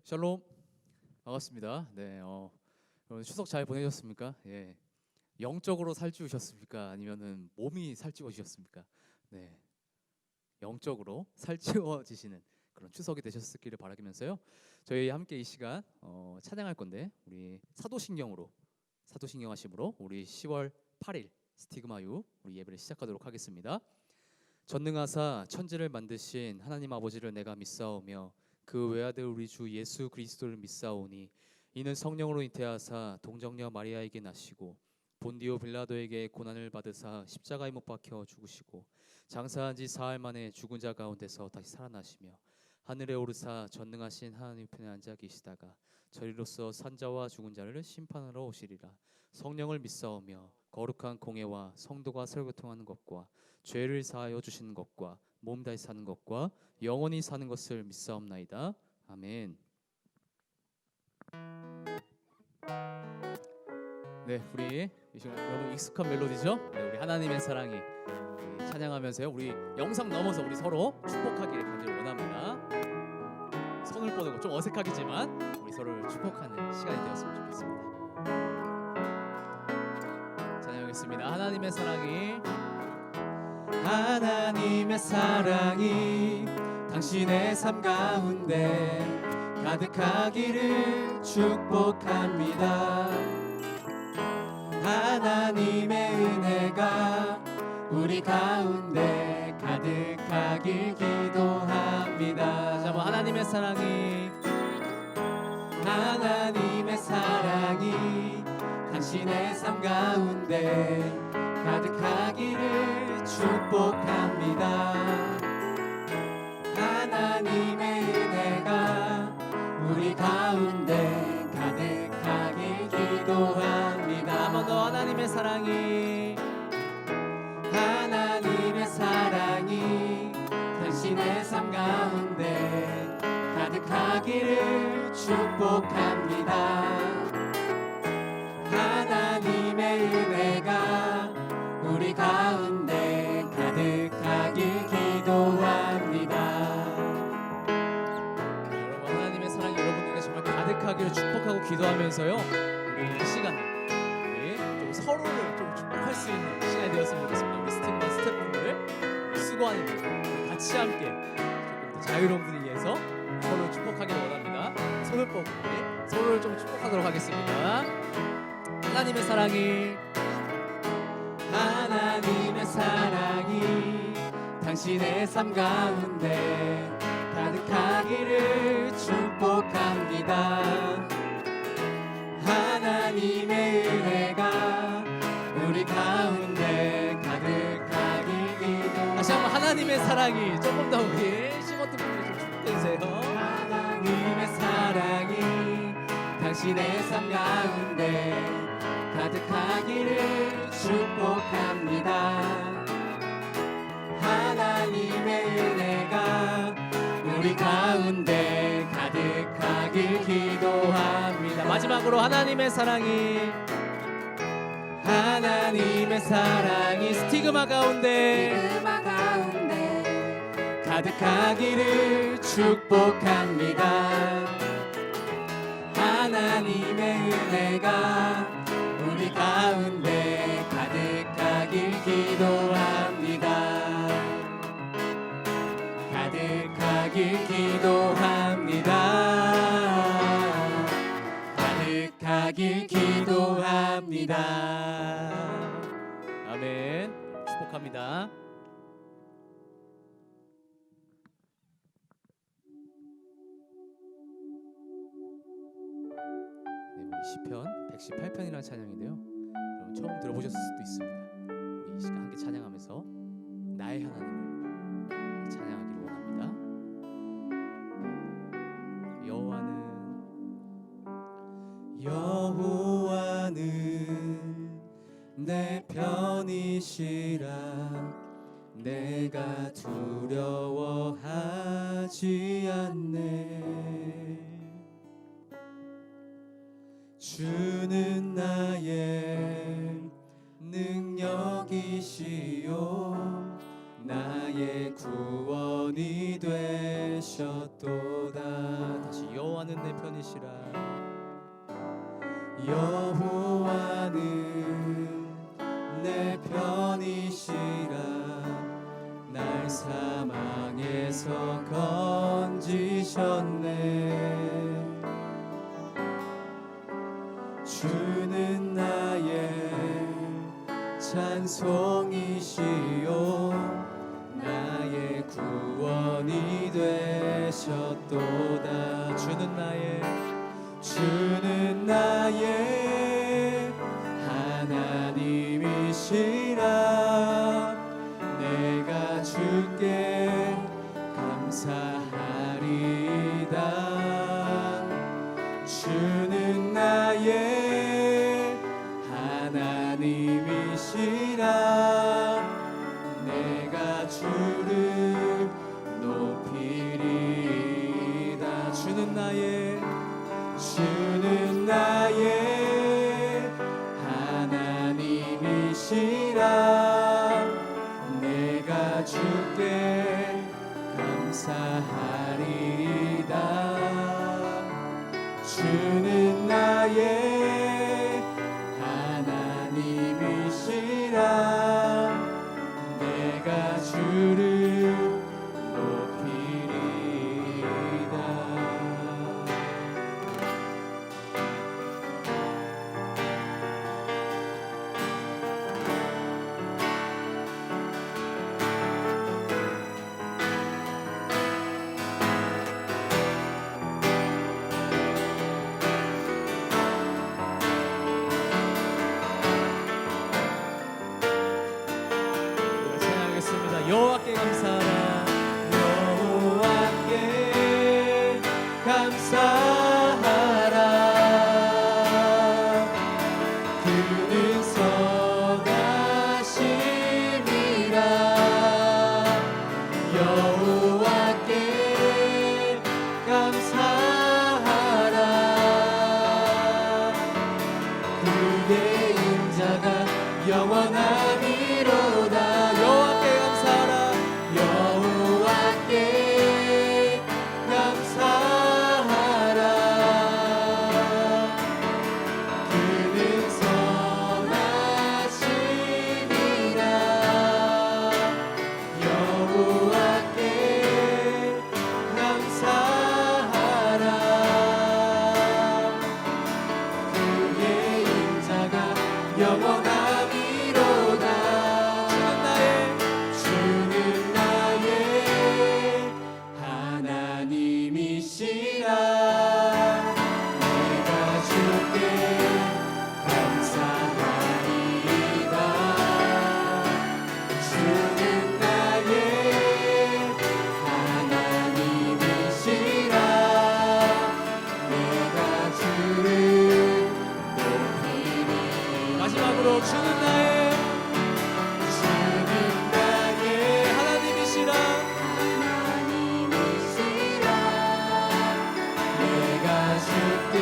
샬롬, 반갑습니다. 네, 여러분 추석 잘 보내셨습니까? 예, 영적으로 살찌우셨습니까? 아니면은 몸이 살찌워지셨습니까? 네, 영적으로 살찌워지시는 그런 추석이 되셨기를 바라면서요. 저희 함께 이 시간 찬양할 건데 우리 사도신경 하심으로 우리 10월 8일 스티그마유 우리 예배를 시작하도록 하겠습니다. 전능하사 천지를 만드신 하나님 아버지를 내가 믿사오며 그 외아들 우리 주 예수 그리스도를 믿사오니 이는 성령으로 잉태하사 동정녀 마리아에게 나시고 본디오 빌라도에게 고난을 받으사 십자가에 못 박혀 죽으시고 장사한 지 사흘 만에 죽은 자 가운데서 다시 살아나시며 하늘에 오르사 전능하신 하나님 편에 앉아 계시다가 저리로서 산자와 죽은 자를 심판하러 오시리라. 성령을 믿사오며 거룩한 공예와 성도가 설교통하는 것과 죄를 사하여 주시는 것과 몸 다시 사는 것과 영원히 사는 것을 믿사옵나이다. 아멘. 네, 우리 여러분 익숙한 멜로디죠? 네, 우리 하나님의 사랑이 찬양하면서요. 우리 영상 넘어서 우리 서로 축복하기를 간절히 원합니다. 손을 뻗고 좀 어색하겠지만 우리 서로를 축복하는 시간이 되었으면 좋겠습니다. 찬양하겠습니다. 하나님의 사랑이 당신의 삶 가운데 가득하기를 축복합니다. 하나님의 은혜가 우리 가운데 가득하길 기도합니다. 자, 하나님의 사랑이 당신의 삶 가운데 가득하기를 축복합니다. 하나님의 은혜가 우리 가운데 가득하길 기도합니다. 한 번 더 하나님의 사랑이 당신의 삶 가운데 가득하기를 축복합니다. 하나님의 은혜가 우리 가운데 가득하길 기도합니다. 여러분, 하나님의 사랑이 여러분에게 정말 가득하기를 축복하고 기도하면서요, 우리 이 시간을 좀 서로를 좀 축복할 수 있는 시간이 되었으면 좋겠습니다. 우리 스티그마 스태프분들, 수고하는 분들 같이 함께 조금 더 자유로운 분위기에서 서로를 축복하기를 원합니다. 손을 뻗고 서로를 좀 축복하도록 하겠습니다. 하나님의 사랑이 당신의 삶 가운데 가득하기를 축복합니다. 하나님의 은혜가 우리 가운데 가득하길 기도. 다시 한번 하나님의 사랑이 조금 더 우리 시모트 분들 좀 축복해주세요. 하나님의 사랑이 당신의 삶 가운데 가득하기를 축복합니다. 하나님의 은혜가 우리 가운데 가득하길 기도합니다. 마지막으로 하나님의 사랑이 스티그마 가운데 가득하기를 축복합니다. 하나님의 은혜가 우리 가운데 가득하길 기도합니다. 가득하길 기도합니다. 아멘. 축복합니다. 시편 118편이라는 찬양인데요, 여러분 처음 들어보셨을 수도 있습니다. 우리 이 시간 함께 찬양하면서 나의 하나님을 찬양하기를 원합니다. 여호와는 내 편이시라 내가 두려워하지 않네. 주는 나의 능력이시요 나의 구원이 되셨도다. 다시 여호와는 주는 내 편이시라. 여호와는 내 편이시라. 날 사망에서 건지셨네. 주는 나의 찬송이시요 나의 구원이 되셨도다. 주는 나의 하나님이시라. 내가 주께 감사하리다. 주는 나의 하나님이시라. 내가 주를 높이리다. 주는 나의 하나님이시라. 내가 주께 감사하리다. 주는 나의 하나님이시라. 내가 주를 높이리다. 여호와께 감사하라. 여호와께 감사하라. 그는 선하심이라. 여호와께 감사하라. 그의 인자가 영원하리로다. 여호와께 감사하라. 그는 선하심이라. 여호와께 감사하라. 그의 인자가 영원하리로다. 하나님이시라. 내가 주께 감사하리다. 주는 나의 하나님이시라. 내가 주를 높이리. 마지막으로 주는 나의 하나님이시라. 내가 주께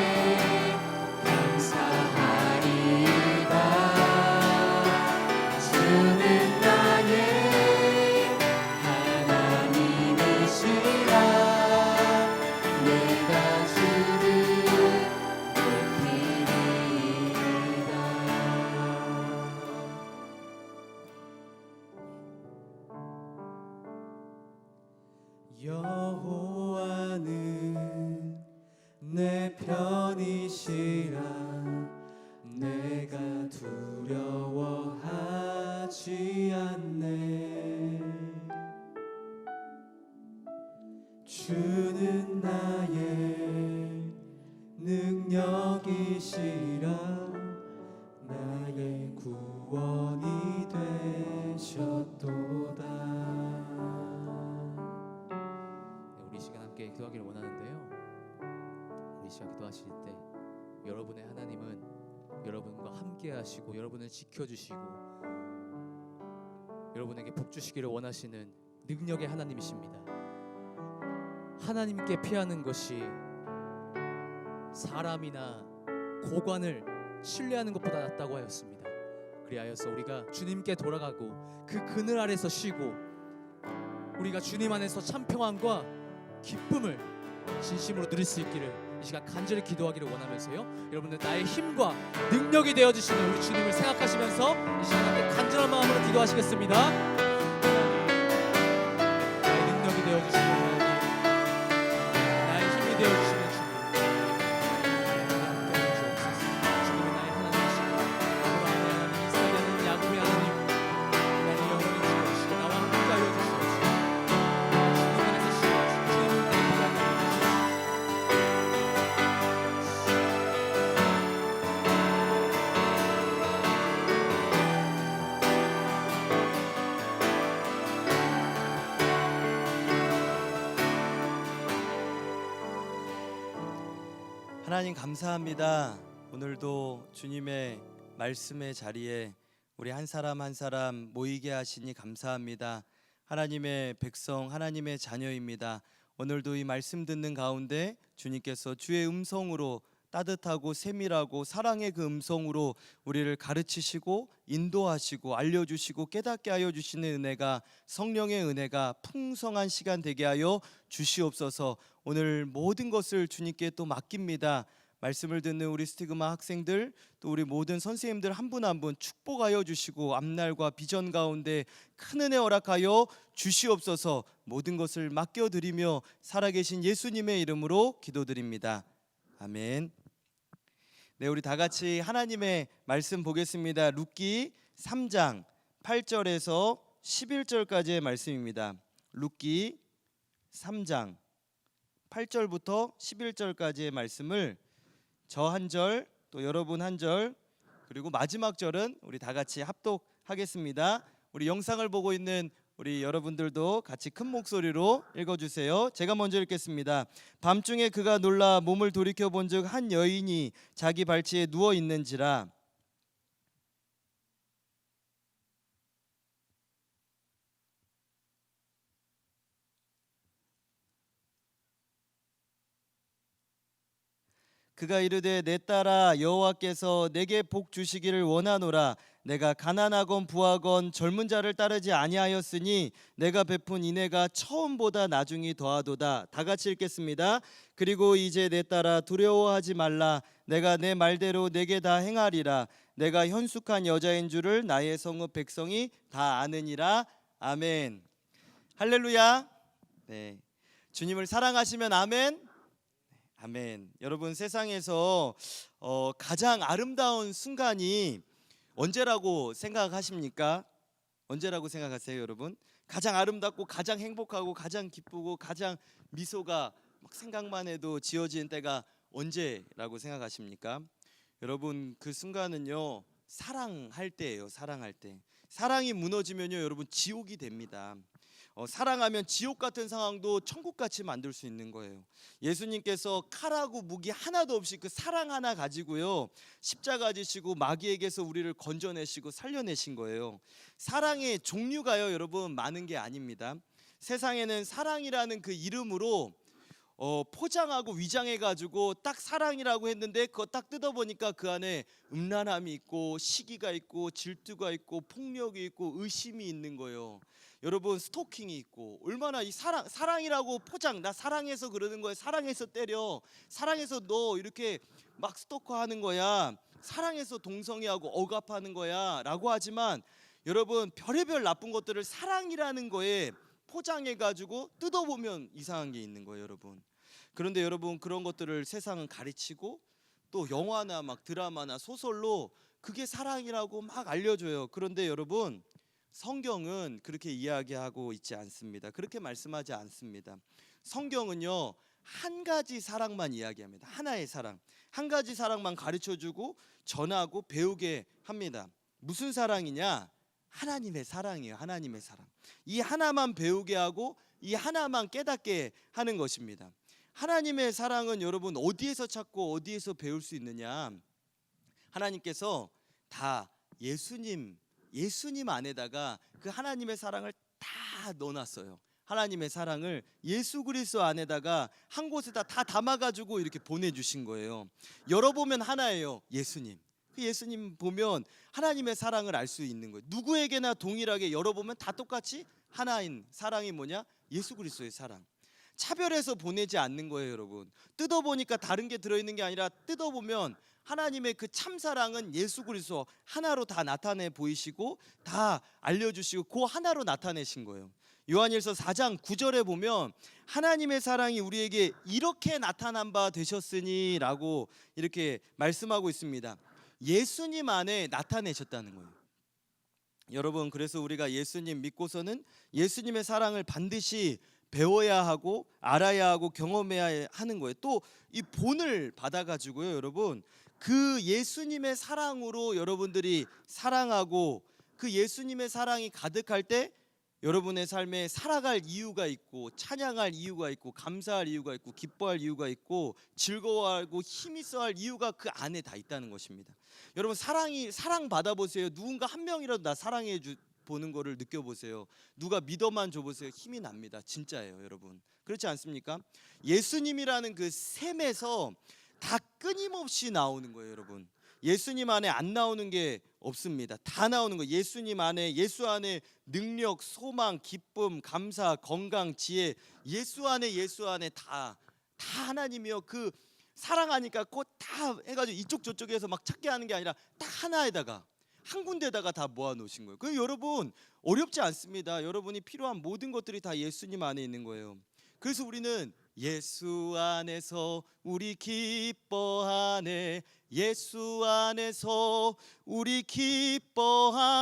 감사하리다. 주는 나의 하나님이시라. 내가 주를 높이리다. 여호와는 내 편이시라. 내가 두려워하지 않네. 주는 나의 능력이시라. 나의 구원이 되셨도다. 우리 시간 함께 기도하기를 원하는데요. 우리 시간 기도하실 때 여러분의 하나님은 여러분과 함께 하시고 여러분을 지켜주시고 여러분에게 복 주시기를 원하시는 능력의 하나님이십니다. 하나님께 피하는 것이 사람이나 고관을 신뢰하는 것보다 낫다고 하였습니다. 그리하여서 우리가 주님께 돌아가고 그 그늘 아래서 쉬고 우리가 주님 안에서 참 평안과 기쁨을 진심으로 누릴 수 있기를 이 시간 간절히 기도하기를 원하면서요. 여러분들 나의 힘과 능력이 되어주시는 우리 주님을 생각하시면서 이 시간 함께 간절한 마음으로 기도하시겠습니다. 나의 능력이 되어주시는 하나님, 나의 힘이 되어주시는 주님, 함께 해주옵소서. 주님은 나의 하나님이시고 아브라함의 하나님, 이스라엘의 하나님, 야곱의 하나님, 나의 영원히 지어주시고 나와 함께 하여 주시옵소서. 주님 안에서 주님을 내게 부탁드립니다. 하나님 감사합니다. 오늘도 주님의 말씀의 자리에 우리 한 사람 한 사람 모이게 하시니 감사합니다. 하나님의 백성, 하나님의 자녀입니다. 오늘도 이 말씀 듣는 가운데 주님께서 주의 음성으로 따뜻하고 세밀하고 사랑의 그 음성으로 우리를 가르치시고 인도하시고 알려주시고 깨닫게 하여 주시는 은혜가, 성령의 은혜가 풍성한 시간 되게 하여 주시옵소서. 오늘 모든 것을 주님께 또 맡깁니다. 말씀을 듣는 우리 스티그마 학생들, 또 우리 모든 선생님들 한 분 한 분 축복하여 주시고 앞날과 비전 가운데 큰 은혜 허락하여 주시옵소서. 모든 것을 맡겨드리며 살아계신 예수님의 이름으로 기도드립니다. 아멘. 네, 우리 다 같이 하나님의 말씀 보겠습니다. 룻기 3장 8절에서 11절까지의 말씀입니다. 룻기 3장 8절부터 11절까지의 말씀을 저 한 절, 또 여러분 한 절, 그리고 마지막 절은 우리 다 같이 합독하겠습니다. 우리 영상을 보고 있는 우리 여러분들도 같이 큰 목소리로 읽어주세요. 제가 먼저 읽겠습니다. 밤중에 그가 놀라 몸을 돌이켜 본즉 한 여인이 자기 발치에 누워 있는지라. 그가 이르되 내 딸아 여호와께서 내게 복 주시기를 원하노라. 내가 가난하건 부하건 젊은 자를 따르지 아니하였으니 내가 베푼 인애가 처음보다 나중이 더하도다. 다 같이 읽겠습니다. 그리고 이제 내 딸아 두려워하지 말라. 내가 내 말대로 내게 다 행하리라. 내가 현숙한 여자인 줄을 나의 성읍 백성이 다 아느니라. 아멘. 할렐루야. 네, 주님을 사랑하시면 아멘. 아멘. 여러분, 세상에서 가장 아름다운 순간이 언제라고 생각하십니까? 언제라고 생각하세요, 여러분? 가장 아름답고 가장 행복하고 가장 기쁘고 가장 미소가 막 생각만 해도 지어지는 때가 언제라고 생각하십니까? 여러분, 그 순간은요, 사랑할 때예요. 사랑할 때. 사랑이 무너지면요, 여러분, 지옥이 됩니다. 사랑하면 지옥 같은 상황도 천국같이 만들 수 있는 거예요. 예수님께서 칼하고 무기 하나도 없이 그 사랑 하나 가지고요, 십자가 지시고 마귀에게서 우리를 건져내시고 살려내신 거예요. 사랑의 종류가요, 여러분, 많은 게 아닙니다. 세상에는 사랑이라는 그 이름으로 포장하고 위장해가지고 딱 사랑이라고 했는데 그거 딱 뜯어보니까 그 안에 음란함이 있고 시기가 있고 질투가 있고 폭력이 있고 의심이 있는 거예요. 여러분, 스토킹이 있고, 얼마나 이 사랑이라고 포장, 나 사랑해서 그러는 거야, 사랑해서 때려, 사랑해서 너 이렇게 막 스토커하는 거야, 사랑해서 동성애하고 억압하는 거야 라고 하지만, 여러분, 별의별 나쁜 것들을 사랑이라는 거에 포장해가지고 뜯어보면 이상한 게 있는 거예요, 여러분. 그런데 여러분, 그런 것들을 세상은 가르치고 또 영화나 막 드라마나 소설로 그게 사랑이라고 막 알려줘요. 그런데 여러분, 성경은 그렇게 이야기하고 있지 않습니다. 그렇게 말씀하지 않습니다. 성경은요, 한 가지 사랑만 이야기합니다. 하나의 사랑, 한 가지 사랑만 가르쳐주고 전하고 배우게 합니다. 무슨 사랑이냐? 하나님의 사랑이에요. 하나님의 사랑. 이 하나만 배우게 하고 이 하나만 깨닫게 하는 것입니다. 하나님의 사랑은 여러분 어디에서 찾고 어디에서 배울 수 있느냐? 하나님께서 다 예수님 안에다가 그 하나님의 사랑을 다 넣어놨어요. 하나님의 사랑을 예수 그리스도 안에다가 한 곳에다 다 담아가지고 이렇게 보내주신 거예요. 열어보면 하나예요. 예수님. 그 예수님 보면 하나님의 사랑을 알 수 있는 거예요. 누구에게나 동일하게 열어보면 다 똑같이 하나인 사랑이 뭐냐? 예수 그리스도의 사랑. 차별해서 보내지 않는 거예요, 여러분. 뜯어보니까 다른 게 들어있는 게 아니라 뜯어보면 하나님의 그 참사랑은 예수 그리스도 하나로 다 나타내 보이시고 다 알려주시고 그 하나로 나타내신 거예요. 요한일서 4장 9절에 보면 하나님의 사랑이 우리에게 이렇게 나타난 바 되셨으니 라고 이렇게 말씀하고 있습니다. 예수님 안에 나타내셨다는 거예요. 여러분, 그래서 우리가 예수님 믿고서는 예수님의 사랑을 반드시 배워야 하고 알아야 하고 경험해야 하는 거예요. 또 이 본을 받아가지고요, 여러분, 그 예수님의 사랑으로 여러분들이 사랑하고 그 예수님의 사랑이 가득할 때 여러분의 삶에 살아갈 이유가 있고 찬양할 이유가 있고 감사할 이유가 있고 기뻐할 이유가 있고 즐거워하고 힘있어 할 이유가 그 안에 다 있다는 것입니다. 여러분, 사랑 받아보세요. 누군가 한 명이라도 나 사랑해 보는 거를 느껴보세요. 누가 믿어만 줘보세요. 힘이 납니다. 진짜예요, 여러분. 그렇지 않습니까? 예수님이라는 그 샘에서 다 끊임없이 나오는 거예요, 여러분. 예수님 안에 안 나오는 게 없습니다. 다 나오는 거예요. 예수님 안에, 예수 안에 능력, 소망, 기쁨, 감사, 건강, 지혜, 예수 안에 다 하나님이요. 그 사랑하니까 곧 다 해가지고 이쪽 저쪽에서 막 찾게 하는 게 아니라 딱 하나에다가 한 군데다가 다 모아 놓으신 거예요. 그 여러분 어렵지 않습니다. 여러분이 필요한 모든 것들이 다 예수님 안에 있는 거예요. 그래서 우리는 예수 안에서 우리 기뻐하네, 예수 안에서 우리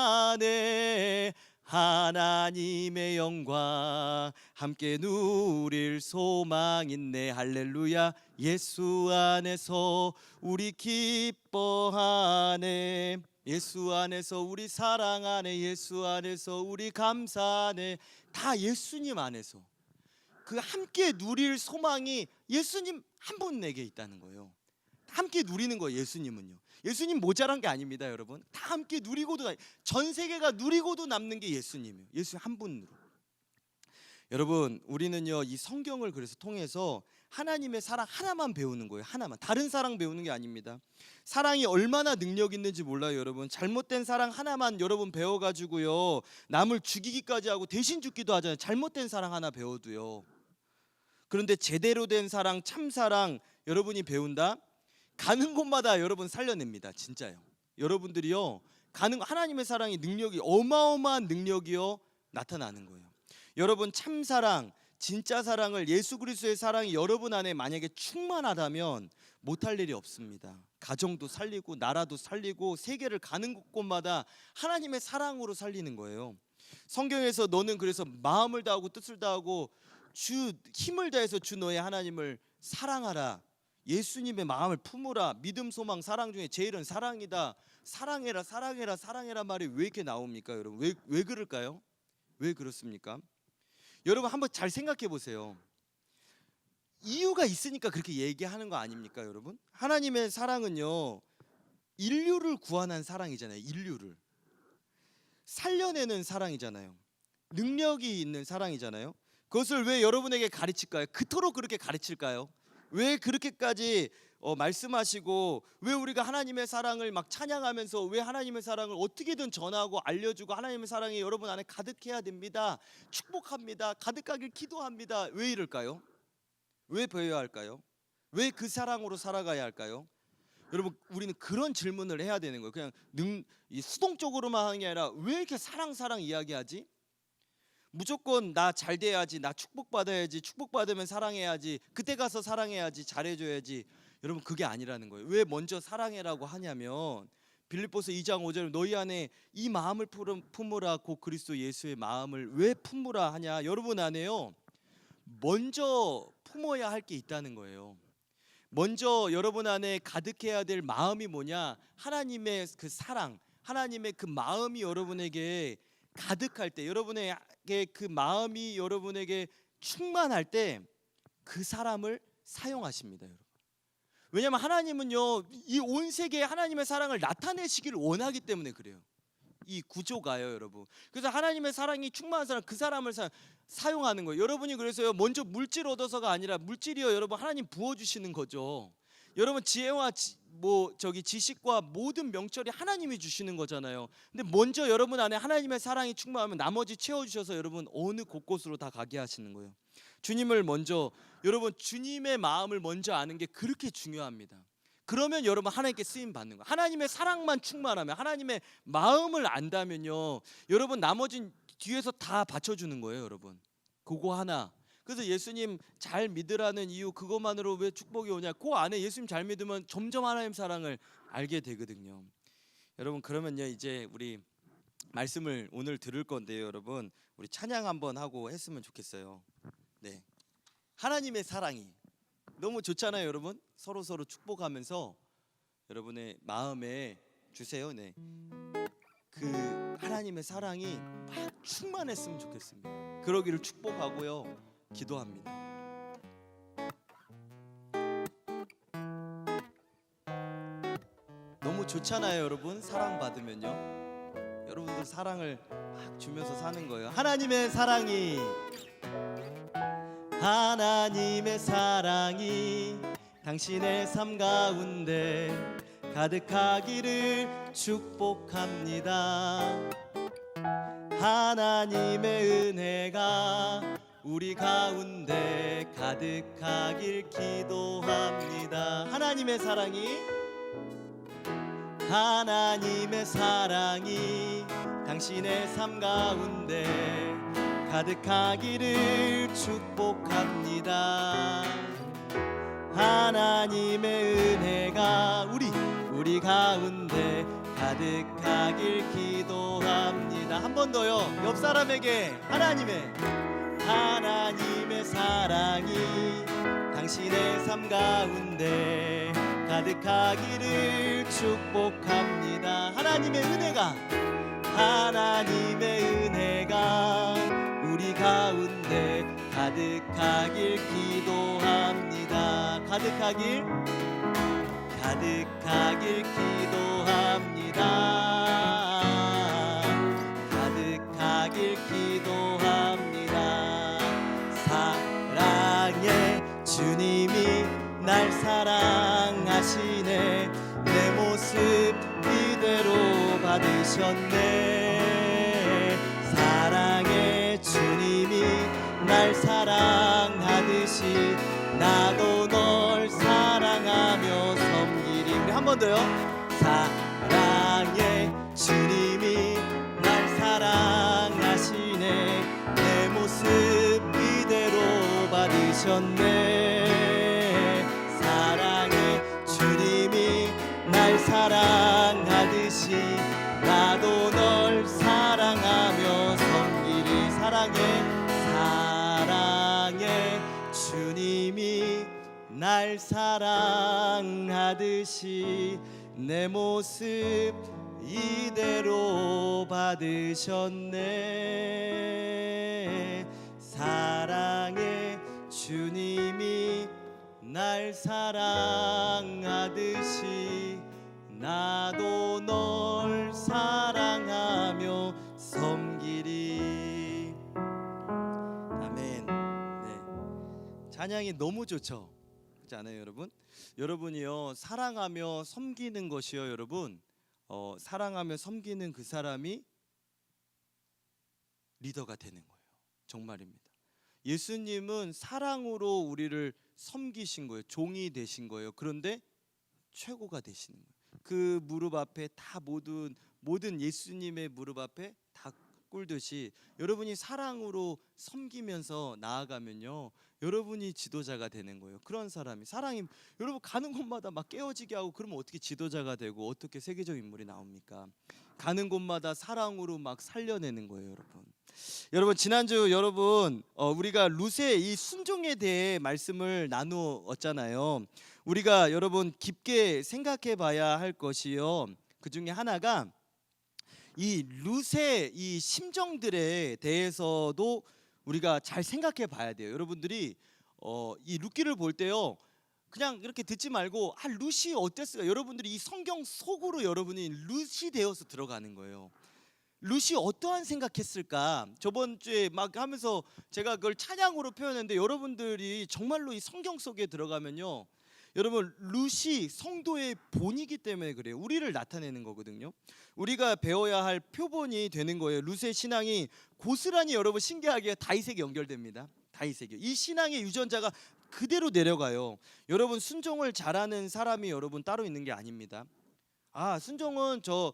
기뻐하네, 하나님의 영광 함께 누릴 소망 있네. 할렐루야. 예수 안에서 우리 기뻐하네, 예수 안에서 우리 사랑하네, 예수 안에서 우리 감사하네. 다 예수님 안에서 그 함께 누릴 소망이 예수님 한 분에게 있다는 거예요. 함께 누리는 거예요. 예수님은요. 예수님 모자란 게 아닙니다, 여러분. 다 함께 누리고도 전 세계가 누리고도 남는 게 예수님이에요. 예수 한 분으로. 여러분, 우리는요 이 성경을 그래서 통해서 하나님의 사랑 하나만 배우는 거예요. 하나만. 다른 사랑 배우는 게 아닙니다. 사랑이 얼마나 능력 있는지 몰라요, 여러분. 잘못된 사랑 하나만 여러분 배워가지고요 남을 죽이기까지 하고 대신 죽기도 하잖아요. 잘못된 사랑 하나 배워도요. 그런데 제대로 된 사랑, 참사랑 여러분이 배운다? 가는 곳마다 여러분 살려냅니다. 진짜요. 여러분들이요 하나님의 사랑의 능력이 어마어마한 능력이요 나타나는 거예요. 여러분, 참사랑, 진짜 사랑을, 예수 그리스도의 사랑이 여러분 안에 만약에 충만하다면 못할 일이 없습니다. 가정도 살리고 나라도 살리고 세계를 가는 곳마다 하나님의 사랑으로 살리는 거예요. 성경에서 너는 그래서 마음을 다하고 뜻을 다하고 주 힘을 다해서 주 너의 하나님을 사랑하라, 예수님의 마음을 품으라. 믿음, 소망, 사랑 중에 제일은 사랑이다. 사랑해라, 사랑해라, 사랑해라 말이 왜 이렇게 나옵니까, 여러분? 왜 그럴까요? 왜 그렇습니까? 여러분 한번 잘 생각해 보세요. 이유가 있으니까 그렇게 얘기하는 거 아닙니까, 여러분? 하나님의 사랑은요 인류를 구원한 사랑이잖아요. 인류를 살려내는 사랑이잖아요. 능력이 있는 사랑이잖아요. 그것을 왜 여러분에게 가르칠까요? 그토록 그렇게 가르칠까요? 왜 그렇게까지 말씀하시고 왜 우리가 하나님의 사랑을 막 찬양하면서 왜 하나님의 사랑을 어떻게든 전하고 알려주고 하나님의 사랑이 여러분 안에 가득해야 됩니다, 축복합니다, 가득하길 기도합니다. 왜 이럴까요? 왜 배워야 할까요? 왜 그 사랑으로 살아가야 할까요? 여러분, 우리는 그런 질문을 해야 되는 거예요. 그냥 수동적으로만 하는 게 아니라 왜 이렇게 사랑 이야기하지? 무조건 나 잘 돼야지, 나 축복받아야지, 축복받으면 사랑해야지, 그때 가서 사랑해야지, 잘해줘야지. 여러분, 그게 아니라는 거예요. 왜 먼저 사랑해라고 하냐면 빌립보서 2장 5절 너희 안에 이 마음을 품으라 곧 그리스도 예수의 마음을 왜 품으라 하냐. 여러분 안에요 먼저 품어야 할 게 있다는 거예요. 먼저 여러분 안에 가득해야 될 마음이 뭐냐? 하나님의 그 사랑, 하나님의 그 마음이 여러분에게 가득할 때, 여러분에게 그 마음이 여러분에게 충만할 때 그 사람을 사용하십니다, 여러분. 왜냐하면 하나님은요 이 온 세계에 하나님의 사랑을 나타내시기를 원하기 때문에 그래요. 이 구조가요, 여러분. 그래서 하나님의 사랑이 충만한 사람, 그 사람을 사용하는 거예요. 여러분이 그래서요 먼저 물질 얻어서가 아니라 물질이요 여러분 하나님 부어주시는 거죠. 여러분 지혜와 지식과 모든 명철이 하나님이 주시는 거잖아요. 근데 먼저 여러분 안에 하나님의 사랑이 충만하면 나머지 채워주셔서 여러분 어느 곳곳으로 다 가게 하시는 거예요. 주님을 먼저, 여러분 주님의 마음을 먼저 아는 게 그렇게 중요합니다. 그러면 여러분 하나님께 쓰임 받는 거예요. 하나님의 사랑만 충만하면, 하나님의 마음을 안다면요, 여러분 나머진 뒤에서 다 받쳐주는 거예요. 여러분 그거 하나. 그래서 예수님 잘 믿으라는 이유, 그것만으로 왜 축복이 오냐, 그 안에 예수님 잘 믿으면 점점 하나님 사랑을 알게 되거든요. 여러분 그러면요, 이제 우리 말씀을 오늘 들을 건데요, 여러분 우리 찬양 한번 하고 했으면 좋겠어요. 네, 하나님의 사랑이 너무 좋잖아요. 여러분 서로 축복하면서 여러분의 마음에 주세요. 네, 그 하나님의 사랑이 막 충만했으면 좋겠습니다. 그러기를 축복하고요, 기도합니다. 너무 좋잖아요. 여러분 사랑 받으면요, 여러분들 사랑을 막 주면서 사는 거예요. 하나님의 사랑이, 하나님의 사랑이 당신의 삶 가운데 가득하기를 축복합니다. 하나님의 은혜가 우리 가운데 가득하길 기도합니다. 하나님의 사랑이, 하나님의 사랑이 당신의 삶 가운데 가득하기를 축복합니다. 하나님의 은혜가 우리 가운데 가득하길 기도합니다. 한 번 더요. 옆 사람에게 하나님의 사랑이 당신의 삶 가운데 가득하기를 축복합니다. 하나님의 은혜가 우리 가운데 가득하길 기도합니다. 가득하길 기도합니다. 가득하길 기도합니다. 사랑의 주님이 날 사랑하시네. 내 모습 이대로 받으셨네. 사랑의 주님이 날 사랑하듯이 나도 널 사랑하며 섬기리. 우리 한 번 더요. 사랑의 주님이 날 사랑하시네. 내 모습 이대로 받으셨네. 사랑의 주님이 날 사랑하듯이 나도 널 사랑하며 섬기리. 사랑의 주님이 날 사랑하듯이 내 모습 이대로 받으셨네. 사랑의 주님이 날 사랑하듯이 나도 널 사랑하며 섬기리. 아멘. 네, 찬양이 너무 좋죠, 그렇지 않아요, 여러분? 여러분이요, 사랑하며 섬기는 것이요, 여러분, 사랑하며 섬기는 그 사람이 리더가 되는 거예요. 정말입니다. 예수님은 사랑으로 우리를 섬기신 거예요. 종이 되신 거예요. 그런데 최고가 되시는 거예요. 그 무릎 앞에 다 모든 예수님의 무릎 앞에 다 꿇듯이 여러분이 사랑으로 섬기면서 나아가면요, 여러분이 지도자가 되는 거예요. 그런 사랑이 여러분 가는 곳마다 막 깨어지게 하고 그러면 어떻게 지도자가 되고 어떻게 세계적 인물이 나옵니까? 가는 곳마다 사랑으로 막 살려내는 거예요, 여러분 지난주 여러분 우리가 룻의 이 순종에 대해 말씀을 나누었잖아요. 우리가 여러분 깊게 생각해 봐야 할 것이요, 그 중에 하나가 이 룻의 이 심정들에 대해서도 우리가 잘 생각해 봐야 돼요. 여러분들이 이 룻기를 볼 때요, 그냥 이렇게 듣지 말고 룻이 어땠을까? 여러분들이 이 성경 속으로 여러분이 룻이 되어서 들어가는 거예요. 룻이 어떠한 생각했을까? 저번 주에 막 하면서 제가 그걸 찬양으로 표현했는데 여러분들이 정말로 이 성경 속에 들어가면요, 여러분 룻이 성도의 본이기 때문에 그래요. 우리를 나타내는 거거든요. 우리가 배워야 할 표본이 되는 거예요. 룻의 신앙이 고스란히 여러분 신기하게 다윗에게 연결됩니다. 다윗에게. 이 신앙의 유전자가 그대로 내려가요. 여러분 순종을 잘하는 사람이 여러분 따로 있는 게 아닙니다. 아 순종은 저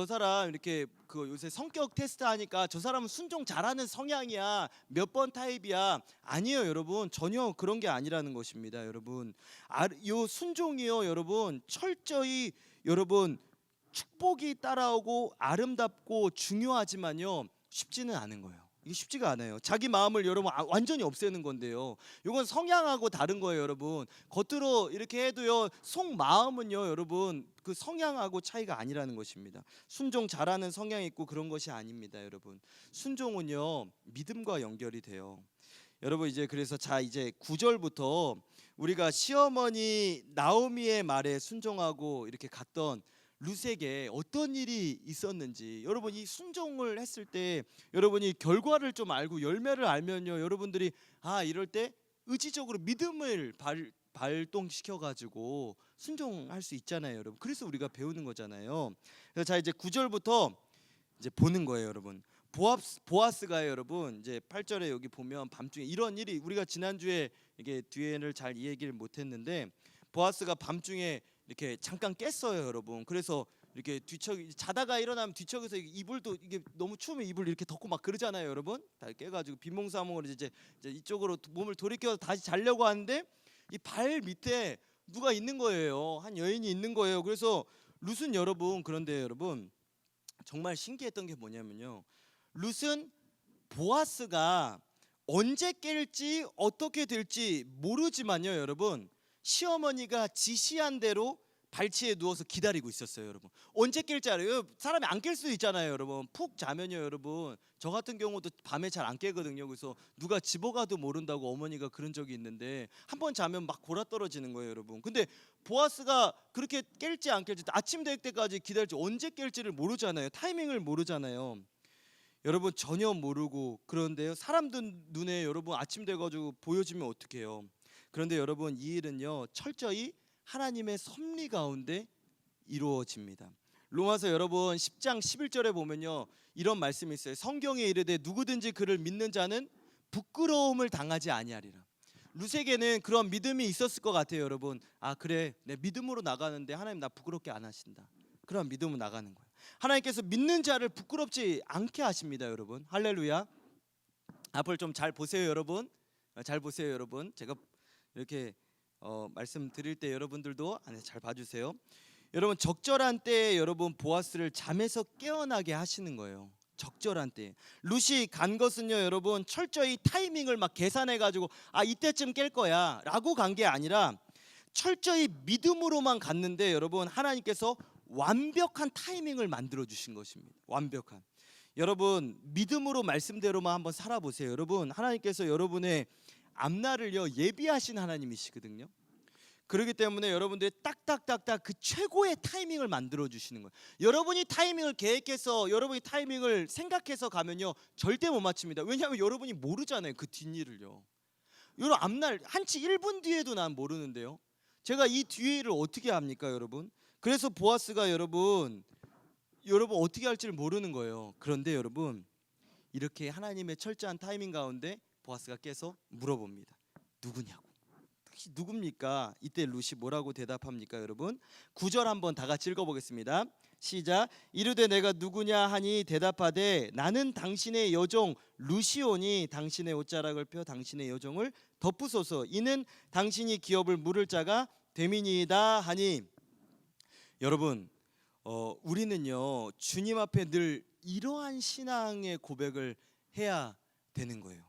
사람 이렇게 그 요새 성격 테스트 하니까 저 사람은 순종 잘하는 성향이야, 몇 번 타입이야. 아니에요 여러분, 전혀 그런 게 아니라는 것입니다. 여러분 요 순종이요 여러분 철저히 여러분 축복이 따라오고 아름답고 중요하지만요 쉽지는 않은 거예요. 이게 쉽지가 않아요. 자기 마음을 여러분 완전히 없애는 건데요. 이건 성향하고 다른 거예요, 여러분. 겉으로 이렇게 해도요, 속 마음은요, 여러분 그 성향하고 차이가 아니라는 것입니다. 순종 잘하는 성향이 있고 그런 것이 아닙니다, 여러분. 순종은요 믿음과 연결이 돼요. 여러분 이제 그래서 자 이제 9절부터 우리가 시어머니 나오미의 말에 순종하고 이렇게 갔던 룻에게 어떤 일이 있었는지 여러분 이 순종을 했을 때 여러분이 결과를 좀 알고 열매를 알면요 여러분들이 아 이럴 때 의지적으로 믿음을 발동시켜 가지고 순종할 수 있잖아요 여러분. 그래서 우리가 배우는 거잖아요. 그래서 자 이제 9절부터 이제 보는 거예요 여러분. 보아스가 여러분 이제 8절에 여기 보면 밤중에 이런 일이 우리가 지난주에 이게 뒤에를 잘 이 얘기를 못했는데 보아스가 밤중에 이렇게 잠깐 깼어요 여러분. 그래서 이렇게 자다가 일어나면 뒤척여서 이불도 이게 너무 추우면 이불 이렇게 덮고 막 그러잖아요 여러분. 다 깨가지고 빈몽사몽으로 이제 이쪽으로 몸을 돌이켜서 다시 자려고 하는데 이 발 밑에 누가 있는 거예요. 한 여인이 있는 거예요. 그래서 룻은 여러분 그런데 여러분 정말 신기했던 게 뭐냐면요. 룻은 보아스가 언제 깰지 어떻게 될지 모르지만요 여러분 시어머니가 지시한 대로 발치에 누워서 기다리고 있었어요 여러분. 언제 깰지 알아요? 사람이 안 깰 수도 있잖아요 여러분. 푹 자면요 여러분 저 같은 경우도 밤에 잘 안 깨거든요. 그래서 누가 집어가도 모른다고 어머니가 그런 적이 있는데 한 번 자면 막 골아떨어지는 거예요 여러분. 근데 보아스가 그렇게 깰지 안 깰지 아침 될 때까지 기다릴지 언제 깰지를 모르잖아요. 타이밍을 모르잖아요 여러분. 전혀 모르고 그런데요 사람들 눈에 여러분 아침 돼가지고 보여지면 어떡해요. 그런데 여러분 이 일은요 철저히 하나님의 섭리 가운데 이루어집니다. 로마서 여러분 10장 11절에 보면요 이런 말씀이 있어요. 성경에 이르되 누구든지 그를 믿는 자는 부끄러움을 당하지 아니하리라. 룻에게는 그런 믿음이 있었을 것 같아요 여러분. 아 그래 내 믿음으로 나가는데 하나님 나 부끄럽게 안 하신다. 그런 믿음으로 나가는 거예요. 하나님께서 믿는 자를 부끄럽지 않게 하십니다 여러분. 할렐루야. 앞을 좀 잘 보세요 여러분. 잘 보세요 여러분. 제가 이렇게 말씀드릴 때 여러분들도 안에서 잘 봐주세요. 여러분 적절한 때에 여러분 보아스를 잠에서 깨어나게 하시는 거예요. 적절한 때. 룻이 간 것은요 여러분 철저히 타이밍을 막 계산해 가지고 아 이때쯤 깰 거야 라고 간 게 아니라 철저히 믿음으로만 갔는데 여러분 하나님께서 완벽한 타이밍을 만들어 주신 것입니다. 완벽한. 여러분 믿음으로 말씀대로만 한번 살아보세요. 여러분 하나님께서 여러분의 앞날을요 예비하신 하나님이시거든요. 그렇기 때문에 여러분들이 딱딱딱딱 그 최고의 타이밍을 만들어 주시는 거예요. 여러분이 타이밍을 계획해서 여러분이 타이밍을 생각해서 가면요 절대 못 맞춥니다. 왜냐하면 여러분이 모르잖아요 그 뒷일을요. 여러분 앞날 한치 1분 뒤에도 난 모르는데요 제가 이 뒤를 어떻게 합니까 여러분. 그래서 보아스가 여러분 어떻게 할지를 모르는 거예요. 그런데 여러분 이렇게 하나님의 철저한 타이밍 가운데 보아스가 깨서 물어봅니다. 누구냐고. 혹시 누굽니까? 이때 룻이 뭐라고 대답합니까 여러분? 9절 한번 다 같이 읽어보겠습니다. 시작. 이르되 내가 누구냐 하니 대답하되 나는 당신의 여종 룻이오니 당신의 옷자락을 펴 당신의 여종을 덮으소서. 이는 당신이 기업을 물을 자가 됨이니이다 하니. 여러분 우리는요 주님 앞에 늘 이러한 신앙의 고백을 해야 되는 거예요.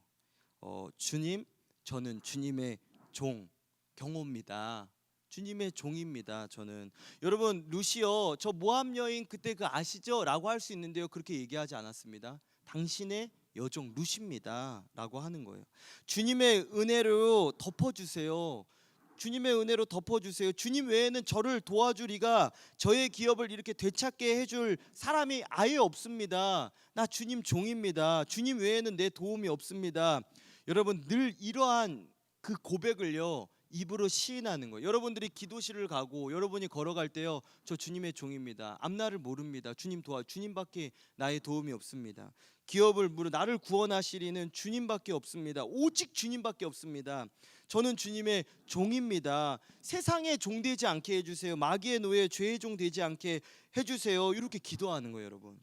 주님 저는 주님의 종 경호입니다. 주님의 종입니다. 저는. 여러분 룻이요 저 모함 여인 그때 그 아시죠? 라고 할 수 있는데요 그렇게 얘기하지 않았습니다. 당신의 여종 룻입니다 라고 하는 거예요. 주님의 은혜로 덮어주세요. 주님의 은혜로 덮어주세요. 주님 외에는 저를 도와줄 이가 저의 기업을 이렇게 되찾게 해줄 사람이 아예 없습니다. 나 주님 종입니다. 주님 외에는 내 도움이 없습니다. 여러분 늘 이러한 그 고백을요 입으로 시인하는 거예요. 여러분들이 기도실을 가고 여러분이 걸어갈 때요, 저 주님의 종입니다. 앞날을 모릅니다. 주님 주님밖에 나의 도움이 없습니다. 기업을 나를 구원하시리는 주님밖에 없습니다. 오직 주님밖에 없습니다. 저는 주님의 종입니다. 세상의 종 되지 않게 해주세요. 마귀의 노예, 죄의 종 되지 않게 해주세요. 이렇게 기도하는 거예요, 여러분.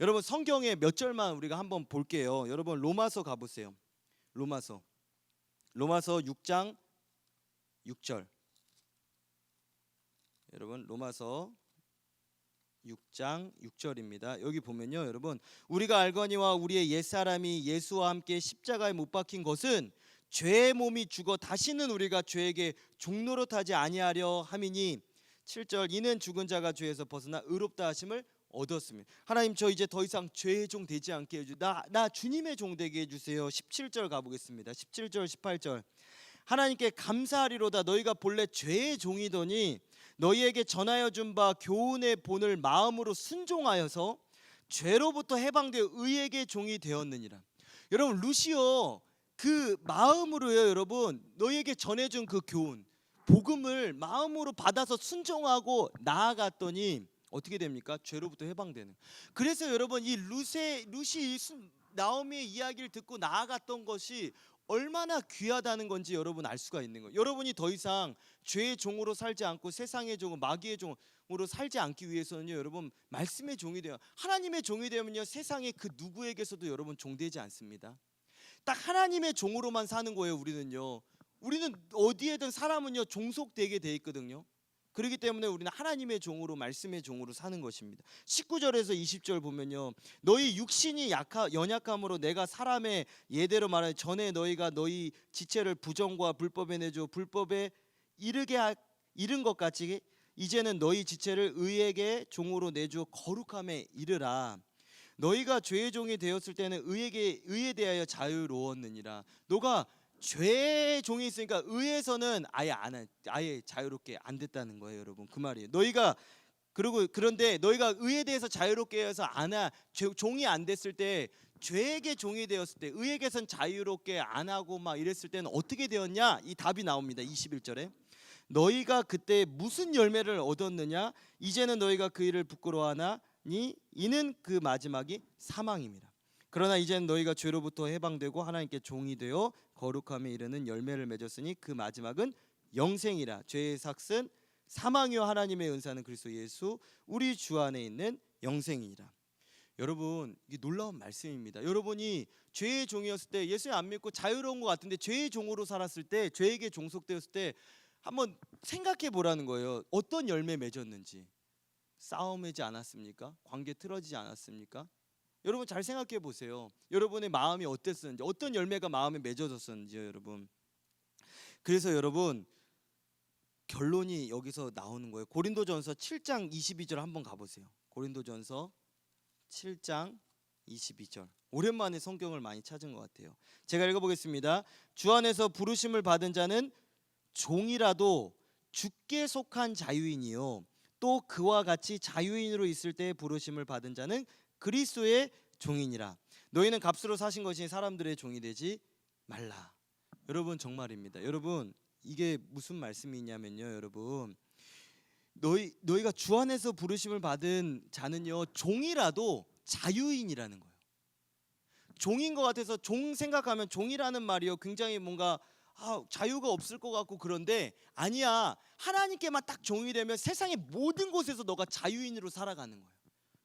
여러분 성경에 몇 절만 우리가 한번 볼게요. 여러분 로마서 가보세요. 로마서 6장 6절. 여러분 로마서 6장 6절입니다. 여기 보면요, 여러분, 우리가 알거니와 우리의 옛사람이 예수와 함께 십자가에 못 박힌 것은 죄의 몸이 죽어 다시는 우리가 죄에게 종노릇하지 아니하려 함이니 7절, 이는 죽은 자가 죄에서 벗어나 의롭다 하심을 얻었습니다. 하나님, 저 이제 더 이상 죄의 종 되지 않게 해주, 나 주님의 종 되게 해주세요. 17절 가보겠습니다. 17절 18절. 하나님께 감사하리로다. 너희가 본래 죄의 종이더니 너희에게 전하여 준 바 교훈의 본을 마음으로 순종하여서 죄로부터 해방되어 의에게 종이 되었느니라. 여러분, 루시오 그 마음으로요, 여러분, 너희에게 전해준 그 교훈 복음을 마음으로 받아서 순종하고 나아갔더니 어떻게 됩니까? 죄로부터 해방되는. 그래서 여러분, 이 루시 나오미의 이야기를 듣고 나아갔던 것이 얼마나 귀하다는 건지 여러분 알 수가 있는 거예요. 여러분이 더 이상 죄의 종으로 살지 않고 세상의 종으로, 마귀의 종으로 살지 않기 위해서는요, 여러분 말씀의 종이 돼요. 하나님의 종이 되면요, 세상의 그 누구에게서도 여러분 종되지 않습니다. 딱 하나님의 종으로만 사는 거예요. 우리는 어디에든 사람은요 종속되게 돼 있거든요. 그렇기 때문에 우리는 하나님의 종으로, 말씀의 종으로 사는 것입니다. 19절에서 20절 보면요, 너희 육신이 연약함으로 내가 사람의 예대로 말하여 전에 너희가 너희 지체를 부정과 불법에 내줘 불법에 이른 것 같이 이제는 너희 지체를 의에게 종으로 내줘 거룩함에 이르라. 너희가 죄의 종이 되었을 때는 의에 대하여 자유로웠느니라. 너가 죄의 종이 있으니까 의에서는 아예 자유롭게 안 됐다는 거예요, 여러분. 그 말이에요. 그런데 너희가 의에 대해서 자유롭게 해서 종이 안 됐을 때, 죄에게 종이 되었을 때, 의에게선 자유롭게 안 하고 막 이랬을 때는 어떻게 되었냐? 이 답이 나옵니다. 21절에 너희가 그때 무슨 열매를 얻었느냐? 이제는 너희가 그 일을 부끄러워하나니 이는 그 마지막이 사망입니다. 그러나 이제는 너희가 죄로부터 해방되고 하나님께 종이 되어 거룩함에 이르는 열매를 맺었으니 그 마지막은 영생이라. 죄의 삭은 사망이요 하나님의 은사는 그리스도 예수 우리 주 안에 있는 영생이라. 여러분, 이게 놀라운 말씀입니다. 여러분이 죄의 종이었을 때, 예수님 안 믿고 자유로운 것 같은데 죄의 종으로 살았을 때, 죄에게 종속되었을 때 한번 생각해 보라는 거예요. 어떤 열매 맺었는지. 싸움하지 않았습니까? 관계 틀어지지 않았습니까? 여러분 잘 생각해 보세요. 여러분의 마음이 어땠었는지, 어떤 열매가 마음에 맺어졌었는지요, 여러분. 그래서 여러분 결론이 여기서 나오는 거예요. 고린도전서 7장 22절 한번 가보세요. 고린도전서 7장 22절. 오랜만에 성경을 많이 찾은 것 같아요. 제가 읽어보겠습니다. 주 안에서 부르심을 받은 자는 종이라도 주께 속한 자유인이요 또 그와 같이 자유인으로 있을 때 부르심을 받은 자는 그리스도의 종이니라. 너희는 값으로 사신 것이 사람들의 종이 되지 말라. 여러분 정말입니다. 여러분 이게 무슨 말씀이냐면요, 여러분 너희가 주 안에서 부르심을 받은 자는요 종이라도 자유인이라는 거예요. 종인 것 같아서 종 생각하면 종이라는 말이요 굉장히 뭔가 자유가 없을 것 같고, 그런데 아니야. 하나님께만 딱 종이 되면 세상의 모든 곳에서 너가 자유인으로 살아가는 거예요.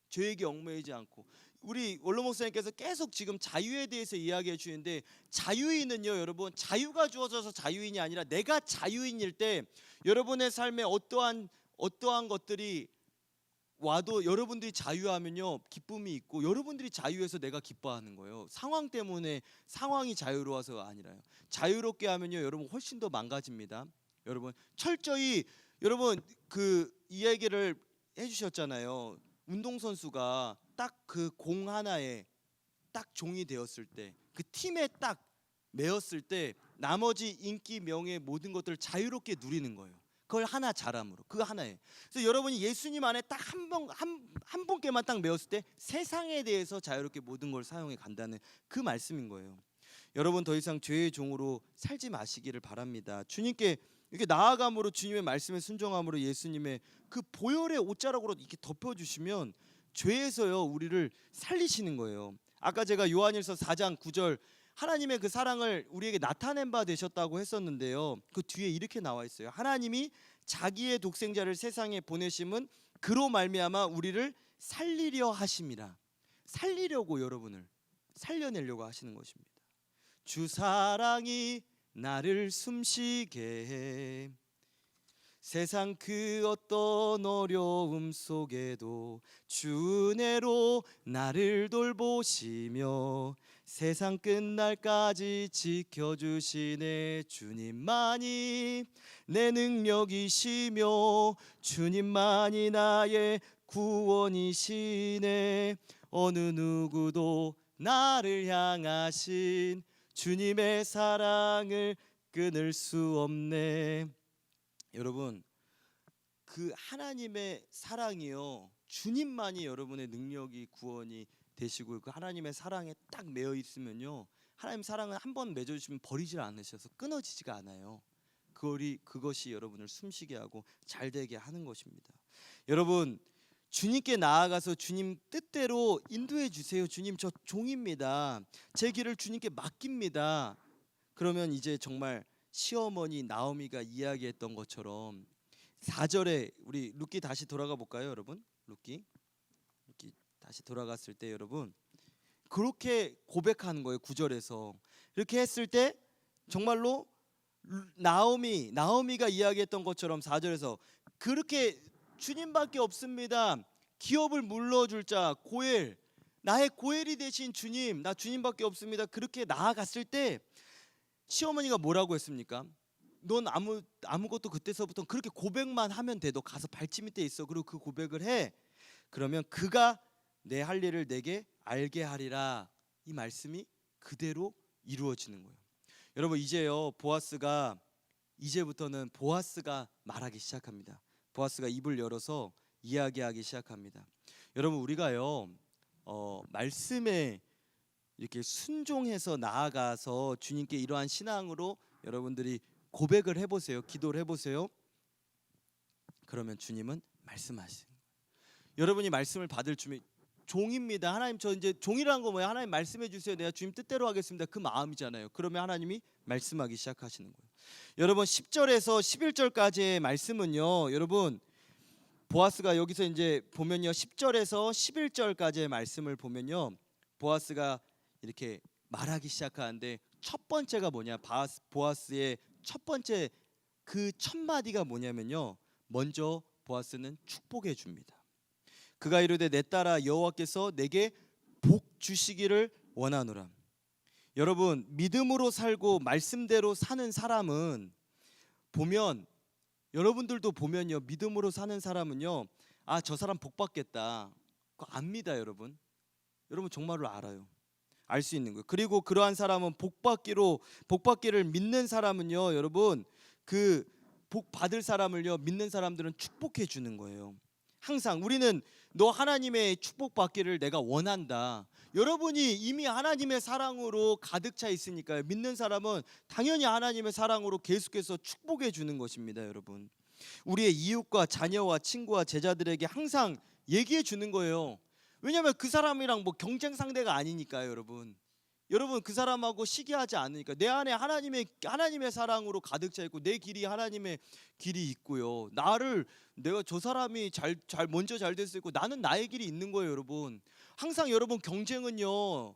죄에게 얽매이지 않고. 우리 원로 목사님께서 계속 지금 자유에 대해서 이야기해 주시는데, 자유인은요 여러분 자유가 주어져서 자유인이 아니라 내가 자유인일 때 여러분의 삶에 어떠한 것들이 와도 여러분들이 자유하면요 기쁨이 있고, 여러분들이 자유해서 내가 기뻐하는 거예요. 상황 때문에 상황이 자유로워서가 아니라요. 자유롭게 하면요 여러분 훨씬 더 망가집니다. 여러분 철저히 여러분 그 이야기를 해주셨잖아요. 운동선수가 딱 그 공 하나에 딱 종이 되었을 때, 그 팀에 딱 매었을 때 나머지 인기, 명예 모든 것들을 자유롭게 누리는 거예요. 그걸 하나 잘함으로, 그거 하나에. 그래서 여러분이 예수님 안에 딱 한 분께만 딱 매었을 때 세상에 대해서 자유롭게 모든 걸 사용해 간다는 그 말씀인 거예요. 여러분 더 이상 죄의 종으로 살지 마시기를 바랍니다. 주님께 이렇게 나아감으로 주님의 말씀에 순종함으로 예수님의 그 보혈의 옷자락으로 이렇게 덮어주시면 죄에서요 우리를 살리시는 거예요. 아까 제가 요한일서 4장 9절 하나님의 그 사랑을 우리에게 나타낸 바 되셨다고 했었는데요. 그 뒤에 이렇게 나와 있어요. 하나님이 자기의 독생자를 세상에 보내심은 그로 말미암아 우리를 살리려 하심이라. 살리려고 여러분을 살려내려고 하시는 것입니다. 주 사랑이 나를 숨쉬게 해 세상 그 어떤 어려움 속에도 주 은혜로 나를 돌보시며 세상 끝날까지 지켜주시네. 주님만이 내 능력이시며 주님만이 나의 구원이시네. 어느 누구도 나를 향하신 주님의 사랑을 끊을 수 없네. 여러분 그 하나님의 사랑이요 주님만이 여러분의 능력이 구원이 되시고 그 하나님의 사랑에 딱 매여 있으면요 하나님 사랑은 한번 맺어주시면 버리질 않으셔서 끊어지지가 않아요. 그것이 여러분을 숨쉬게 하고 잘되게 하는 것입니다. 여러분 주님께 나아가서 주님 뜻대로 인도해 주세요. 주님 저 종입니다. 제 길을 주님께 맡깁니다. 그러면 이제 정말 시어머니 나오미가 이야기했던 것처럼 4절에 우리 룻기 다시 돌아가 볼까요 여러분? 룻기 다시 돌아갔을 때 여러분 그렇게 고백하는 거예요. 9절에서 이렇게 했을 때 정말로 나오미가 이야기했던 것처럼 4절에서 그렇게 주님밖에 없습니다. 기업을 물러줄 자 고엘 나의 고엘이 되신 주님 나 주님밖에 없습니다. 그렇게 나아갔을 때 시어머니가 뭐라고 했습니까? 넌 아무것도 그때서부터 그렇게 고백만 하면 돼. 너 가서 발치 밑에 있어. 그리고 그 고백을 해. 그러면 그가 내 할 일을 내게 알게 하리라. 이 말씀이 그대로 이루어지는 거예요. 여러분 이제부터는 보아스가 말하기 시작합니다. 보아스가 입을 열어서 이야기하기 시작합니다. 여러분 우리가요 말씀에 이렇게 순종해서 나아가서 주님께 이러한 신앙으로 여러분들이 고백을 해보세요. 기도를 해보세요. 그러면 주님은 말씀하시는 거예요. 여러분이 말씀을 받을 종입니다. 하나님 저 이제 종이라는 거 뭐예요? 하나님 말씀해 주세요. 내가 주님 뜻대로 하겠습니다. 그 마음이잖아요. 그러면 하나님이 말씀하기 시작하시는 거예요. 여러분 10절에서 11절까지의 말씀은요. 여러분 보아스가 여기서 이제 보면요. 10절에서 11절까지의 말씀을 보면요. 보아스가 이렇게 말하기 시작하는데 첫 번째가 뭐냐? 보아스의 첫 번째 그 첫 마디가 뭐냐면요. 먼저 보아스는 축복해 줍니다. 그가 이르되 내 딸아 여호와께서 내게 복 주시기를 원하노라. 여러분 믿음으로 살고 말씀대로 사는 사람은 보면 여러분들도 보면요. 믿음으로 사는 사람은요. 아, 저 사람 복 받겠다. 그거 압니다, 여러분. 여러분 정말로 알아요. 알 수 있는 거예요. 그리고 그러한 사람은 복 받기를 믿는 사람은요. 여러분 그 복 받을 사람을요. 믿는 사람들은 축복해 주는 거예요. 항상 우리는 너 하나님의 축복 받기를 내가 원한다. 여러분이 이미 하나님의 사랑으로 가득 차 있으니까요. 믿는 사람은 당연히 하나님의 사랑으로 계속해서 축복해 주는 것입니다, 여러분. 우리의 이웃과 자녀와 친구와 제자들에게 항상 얘기해 주는 거예요. 왜냐하면 그 사람이랑 뭐 경쟁 상대가 아니니까요, 여러분. 여러분 그 사람하고 시기하지 않으니까 내 안에 하나님의 사랑으로 가득 차 있고 내 길이 하나님의 길이 있고요. 내가 저 사람이 먼저 잘 될 수 있고 나는 나의 길이 있는 거예요, 여러분. 항상 여러분 경쟁은요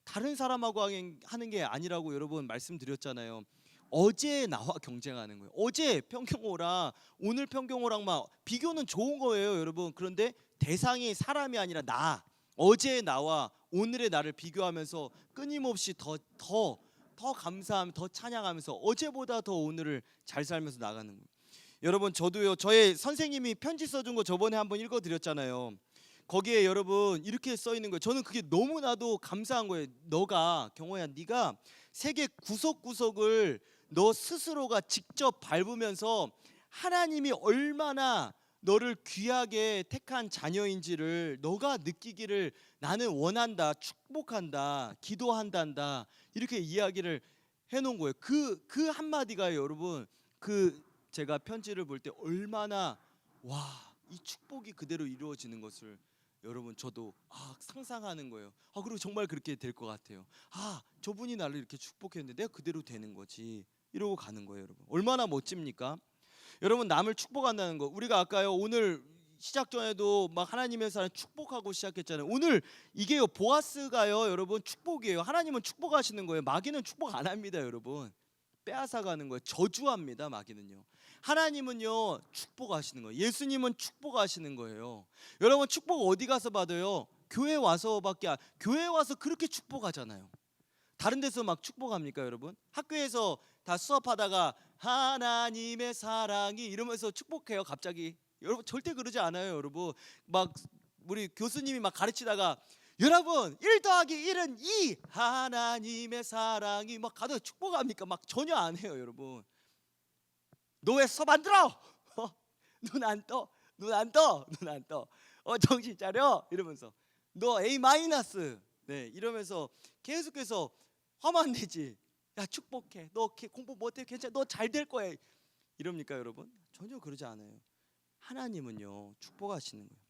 다른 사람하고 하는 게 아니라고 여러분 말씀드렸잖아요. 어제 나와 경쟁하는 거예요. 어제 평경호랑 오늘 평경호랑 막 비교는 좋은 거예요, 여러분. 그런데 대상이 사람이 아니라 어제 나와 오늘의 나를 비교하면서 끊임없이 더 감사하며 더 찬양하면서 어제보다 더 오늘을 잘 살면서 나가는 거예요. 여러분 저도요 저의 선생님이 편지 써준 거 저번에 한번 읽어드렸잖아요. 거기에 여러분 이렇게 써 있는 거예요. 저는 그게 너무나도 감사한 거예요. 경호야 네가 세계 구석구석을 너 스스로가 직접 밟으면서 하나님이 얼마나 너를 귀하게 택한 자녀인지를 너가 느끼기를 나는 원한다, 축복한다, 기도한단다 이렇게 이야기를 해놓은 거예요. 그 한마디가 여러분 제가 편지를 볼 때 얼마나 이 축복이 그대로 이루어지는 것을 여러분 저도 상상하는 거예요. 그리고 정말 그렇게 될 것 같아요. 저분이 나를 이렇게 축복했는데 내가 그대로 되는 거지 이러고 가는 거예요. 여러분 얼마나 멋집니까? 여러분 남을 축복한다는 거 우리가 아까요 오늘 시작 전에도 막 하나님의 사람 축복하고 시작했잖아요. 오늘 이게요 보아스가요 여러분 축복이에요. 하나님은 축복하시는 거예요. 마귀는 축복 안 합니다. 여러분 빼앗아가는 거예요. 저주합니다. 마귀는요. 하나님은요 축복하시는 거예요. 예수님은 축복하시는 거예요. 여러분 축복 어디 가서 받아요? 교회 와서밖에 교회 와서 그렇게 축복하잖아요. 다른 데서 막 축복합니까 여러분? 학교에서 다 수업하다가 하나님의 사랑이 이러면서 축복해요 갑자기? 여러분 절대 그러지 않아요. 여러분 막 우리 교수님이 막 가르치다가 여러분 1 더하기 1은 2 하나님의 사랑이 막 가도 축복합니까? 막 전혀 안 해요. 여러분 너 왜 수업 안 들어? 눈 안 떠? 눈 안 떠? 눈 안 떠? 정신 차려? 이러면서 너 A 마이너스 이러면서 계속해서 하면 안 되지. 야 축복해. 너 공부 못해 괜찮아. 너 잘 될 거야. 이럽니까 여러분? 전혀 그러지 않아요. 하나님은요 축복하시는 거예요.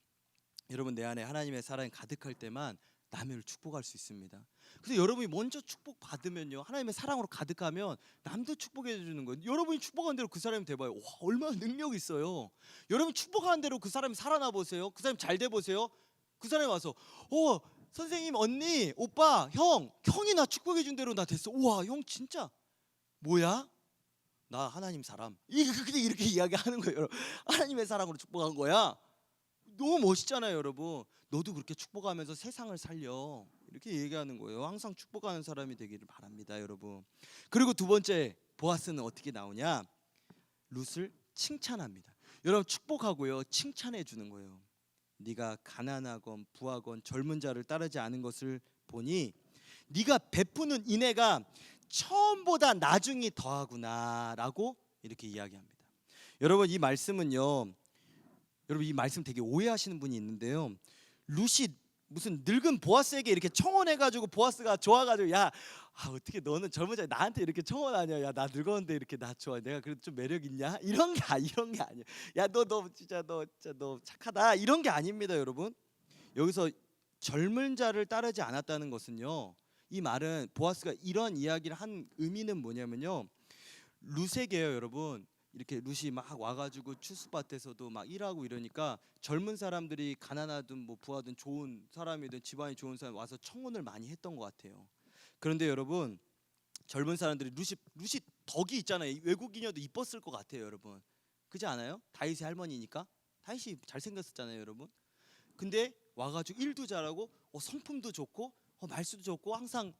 여러분 내 안에 하나님의 사랑이 가득할 때만 남을 축복할 수 있습니다. 그래서 여러분이 먼저 축복 받으면요 하나님의 사랑으로 가득하면 남도 축복해 주는 거예요. 여러분이 축복한 대로 그 사람이 돼봐요. 얼마나 능력 있어요. 여러분 축복하는 대로 그 사람이 살아나 보세요. 그 사람이 잘 돼 보세요. 그 사람이 와서 선생님, 언니, 오빠, 형이 나 축복해 준 대로 나 됐어. 우와, 형 진짜 뭐야? 나 하나님 사람. 이렇게 이야기하는 거예요. 여러분. 하나님의 사랑으로 축복한 거야. 너무 멋있잖아요, 여러분. 너도 그렇게 축복하면서 세상을 살려. 이렇게 얘기하는 거예요. 항상 축복하는 사람이 되기를 바랍니다, 여러분. 그리고 두 번째, 보아스는 어떻게 나오냐? 룻을 칭찬합니다. 여러분 축복하고요, 칭찬해 주는 거예요. 네가 가난하건 부하건 젊은 자를 따르지 않은 것을 보니 네가 베푸는 인애가 처음보다 나중이 더하구나라고 이렇게 이야기합니다. 여러분 이 말씀은요, 여러분 이 말씀 되게 오해하시는 분이 있는데요. 룻이 무슨 늙은 보아스에게 이렇게 청혼해가지고 보아스가 좋아가지고 어떻게 너는 젊은 자 나한테 이렇게 청혼하냐? 야 나 늙었는데 이렇게 나 좋아. 내가 그래도 좀 매력 있냐? 이런 게 아니야. 야 너 진짜 너 착하다. 이런 게 아닙니다, 여러분. 여기서 젊은 자를 따르지 않았다는 것은요. 이 말은 보아스가 이런 이야기를 한 의미는 뭐냐면요. 룻에게요, 여러분. 이렇게 룻이 막 와가지고 추수밭에서도 막 일하고 이러니까 젊은 사람들이 가난하든 뭐 부하든 좋은 사람이든 집안이 좋은 사람 와서 청혼을 많이 했던 것 같아요. 그런데 여러분 젊은 사람들이 룻이 덕이 있잖아요. 외국인이어도 이뻤을 것 같아요, 여러분. 그렇지 않아요? 다윗의 할머니니까. 다윗이 잘생겼었잖아요, 여러분. 근데 와가지고 일도 잘하고 성품도 좋고 말수도 좋고 항상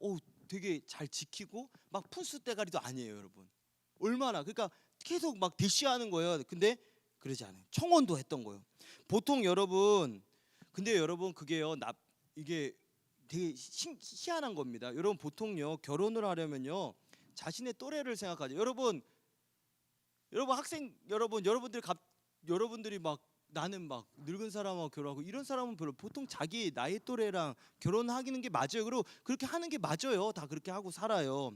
되게 잘 지키고 막 푼수 대가리도 아니에요, 여러분. 얼마나 그러니까 계속 막 대시하는 거예요. 근데 그러지 않아요. 청혼도 했던 거예요. 보통 여러분 근데 여러분 그게요 이게 되게 희한한 겁니다. 여러분 보통요 결혼을 하려면요 자신의 또래를 생각하죠. 여러분 학생 여러분들이 막 나는 막 늙은 사람하고 결혼하고 이런 사람은 별로 보통 자기 나이 또래랑 결혼하기는 게 맞아요. 그리고 그렇게 하는 게 맞아요. 다 그렇게 하고 살아요.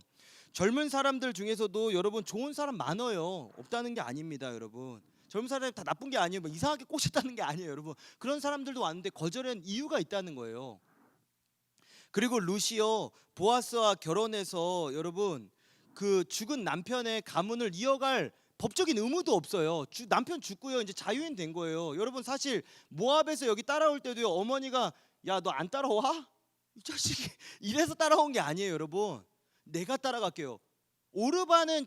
젊은 사람들 중에서도 여러분 좋은 사람 많아요. 없다는 게 아닙니다, 여러분. 젊은 사람이 다 나쁜 게 아니에요. 뭐 이상하게 꼬셨다는 게 아니에요, 여러분. 그런 사람들도 왔는데 거절한 이유가 있다는 거예요. 그리고 룻이요 보아스와 결혼해서 여러분 그 죽은 남편의 가문을 이어갈 법적인 의무도 없어요. 남편 죽고요 이제 자유인 된 거예요. 여러분 사실 모압에서 여기 따라올 때도요 어머니가 야 너 안 따라와? 이 자식이 이래서 따라온 게 아니에요, 여러분. 내가 따라갈게요. 오르반은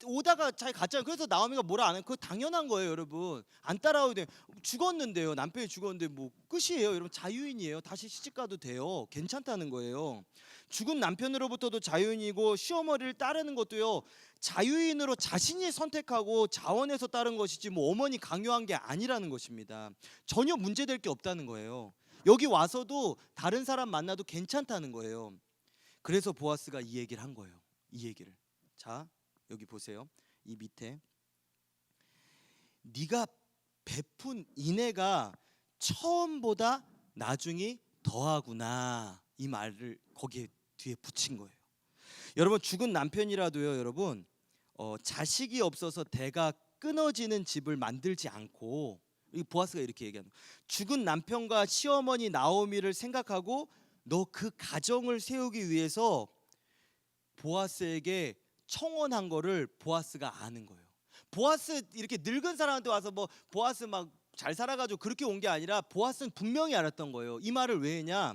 오다가 잘 갔잖아요. 그래서 나오미가 뭐라 안 해요. 그거 당연한 거예요, 여러분. 안 따라오게 돼. 죽었는데요. 남편이 죽었는데 뭐 끝이에요, 여러분. 자유인이에요. 다시 시집가도 돼요. 괜찮다는 거예요. 죽은 남편으로부터도 자유인이고 시어머니를 따르는 것도요. 자유인으로 자신이 선택하고 자원해서 따른 것이지 뭐 어머니 강요한 게 아니라는 것입니다. 전혀 문제될 게 없다는 거예요. 여기 와서도 다른 사람 만나도 괜찮다는 거예요. 그래서 보아스가 이 얘기를 한 거예요. 이 얘기를. 자, 여기 보세요. 이 밑에 네가 베푼 인애가 처음보다 나중이 더하구나, 이 말을 거기에 뒤에 붙인 거예요. 여러분, 죽은 남편이라도요, 여러분, 자식이 없어서 대가 끊어지는 집을 만들지 않고, 이 보아스가 이렇게 얘기하는 거예요. 죽은 남편과 시어머니 나오미를 생각하고 너 그 가정을 세우기 위해서 보아스에게 청혼한 거를 보아스가 아는 거예요. 보아스 이렇게 늙은 사람한테 와서 뭐 보아스 막 잘 살아가지고 그렇게 온 게 아니라 보아스는 분명히 알았던 거예요. 이 말을 왜 했냐?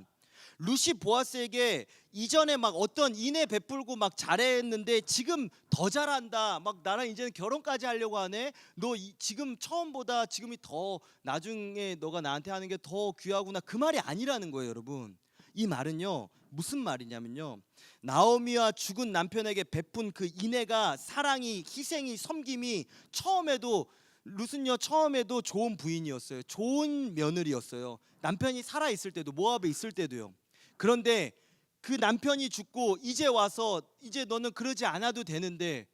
루시 보아스에게 이전에 막 어떤 인애 베풀고 막 잘했는데 지금 더 잘한다, 막 나랑 이제는 결혼까지 하려고 하네, 너 지금 처음보다 지금이 더 나중에 너가 나한테 하는 게 더 귀하구나, 그 말이 아니라는 거예요. 여러분, 이 말은요 무슨 말이냐면요, 나오미와 죽은 남편에게 베푼 그 인애가, 사랑이, 희생이, 섬김이, 처음에도 룻은요 처음에도 좋은 부인이었어요. 좋은 며느리였어요. 남편이 살아 있을 때도, 모압에 있을 때도요. 그런데 그 남편이 죽고 이제 와서 이제 너는 그러지 않아도 되는데,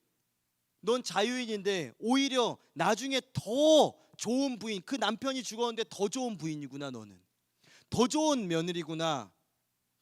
넌 자유인인데 오히려 나중에 더 좋은 부인, 그 남편이 죽었는데 더 좋은 부인이구나, 너는 더 좋은 며느리구나,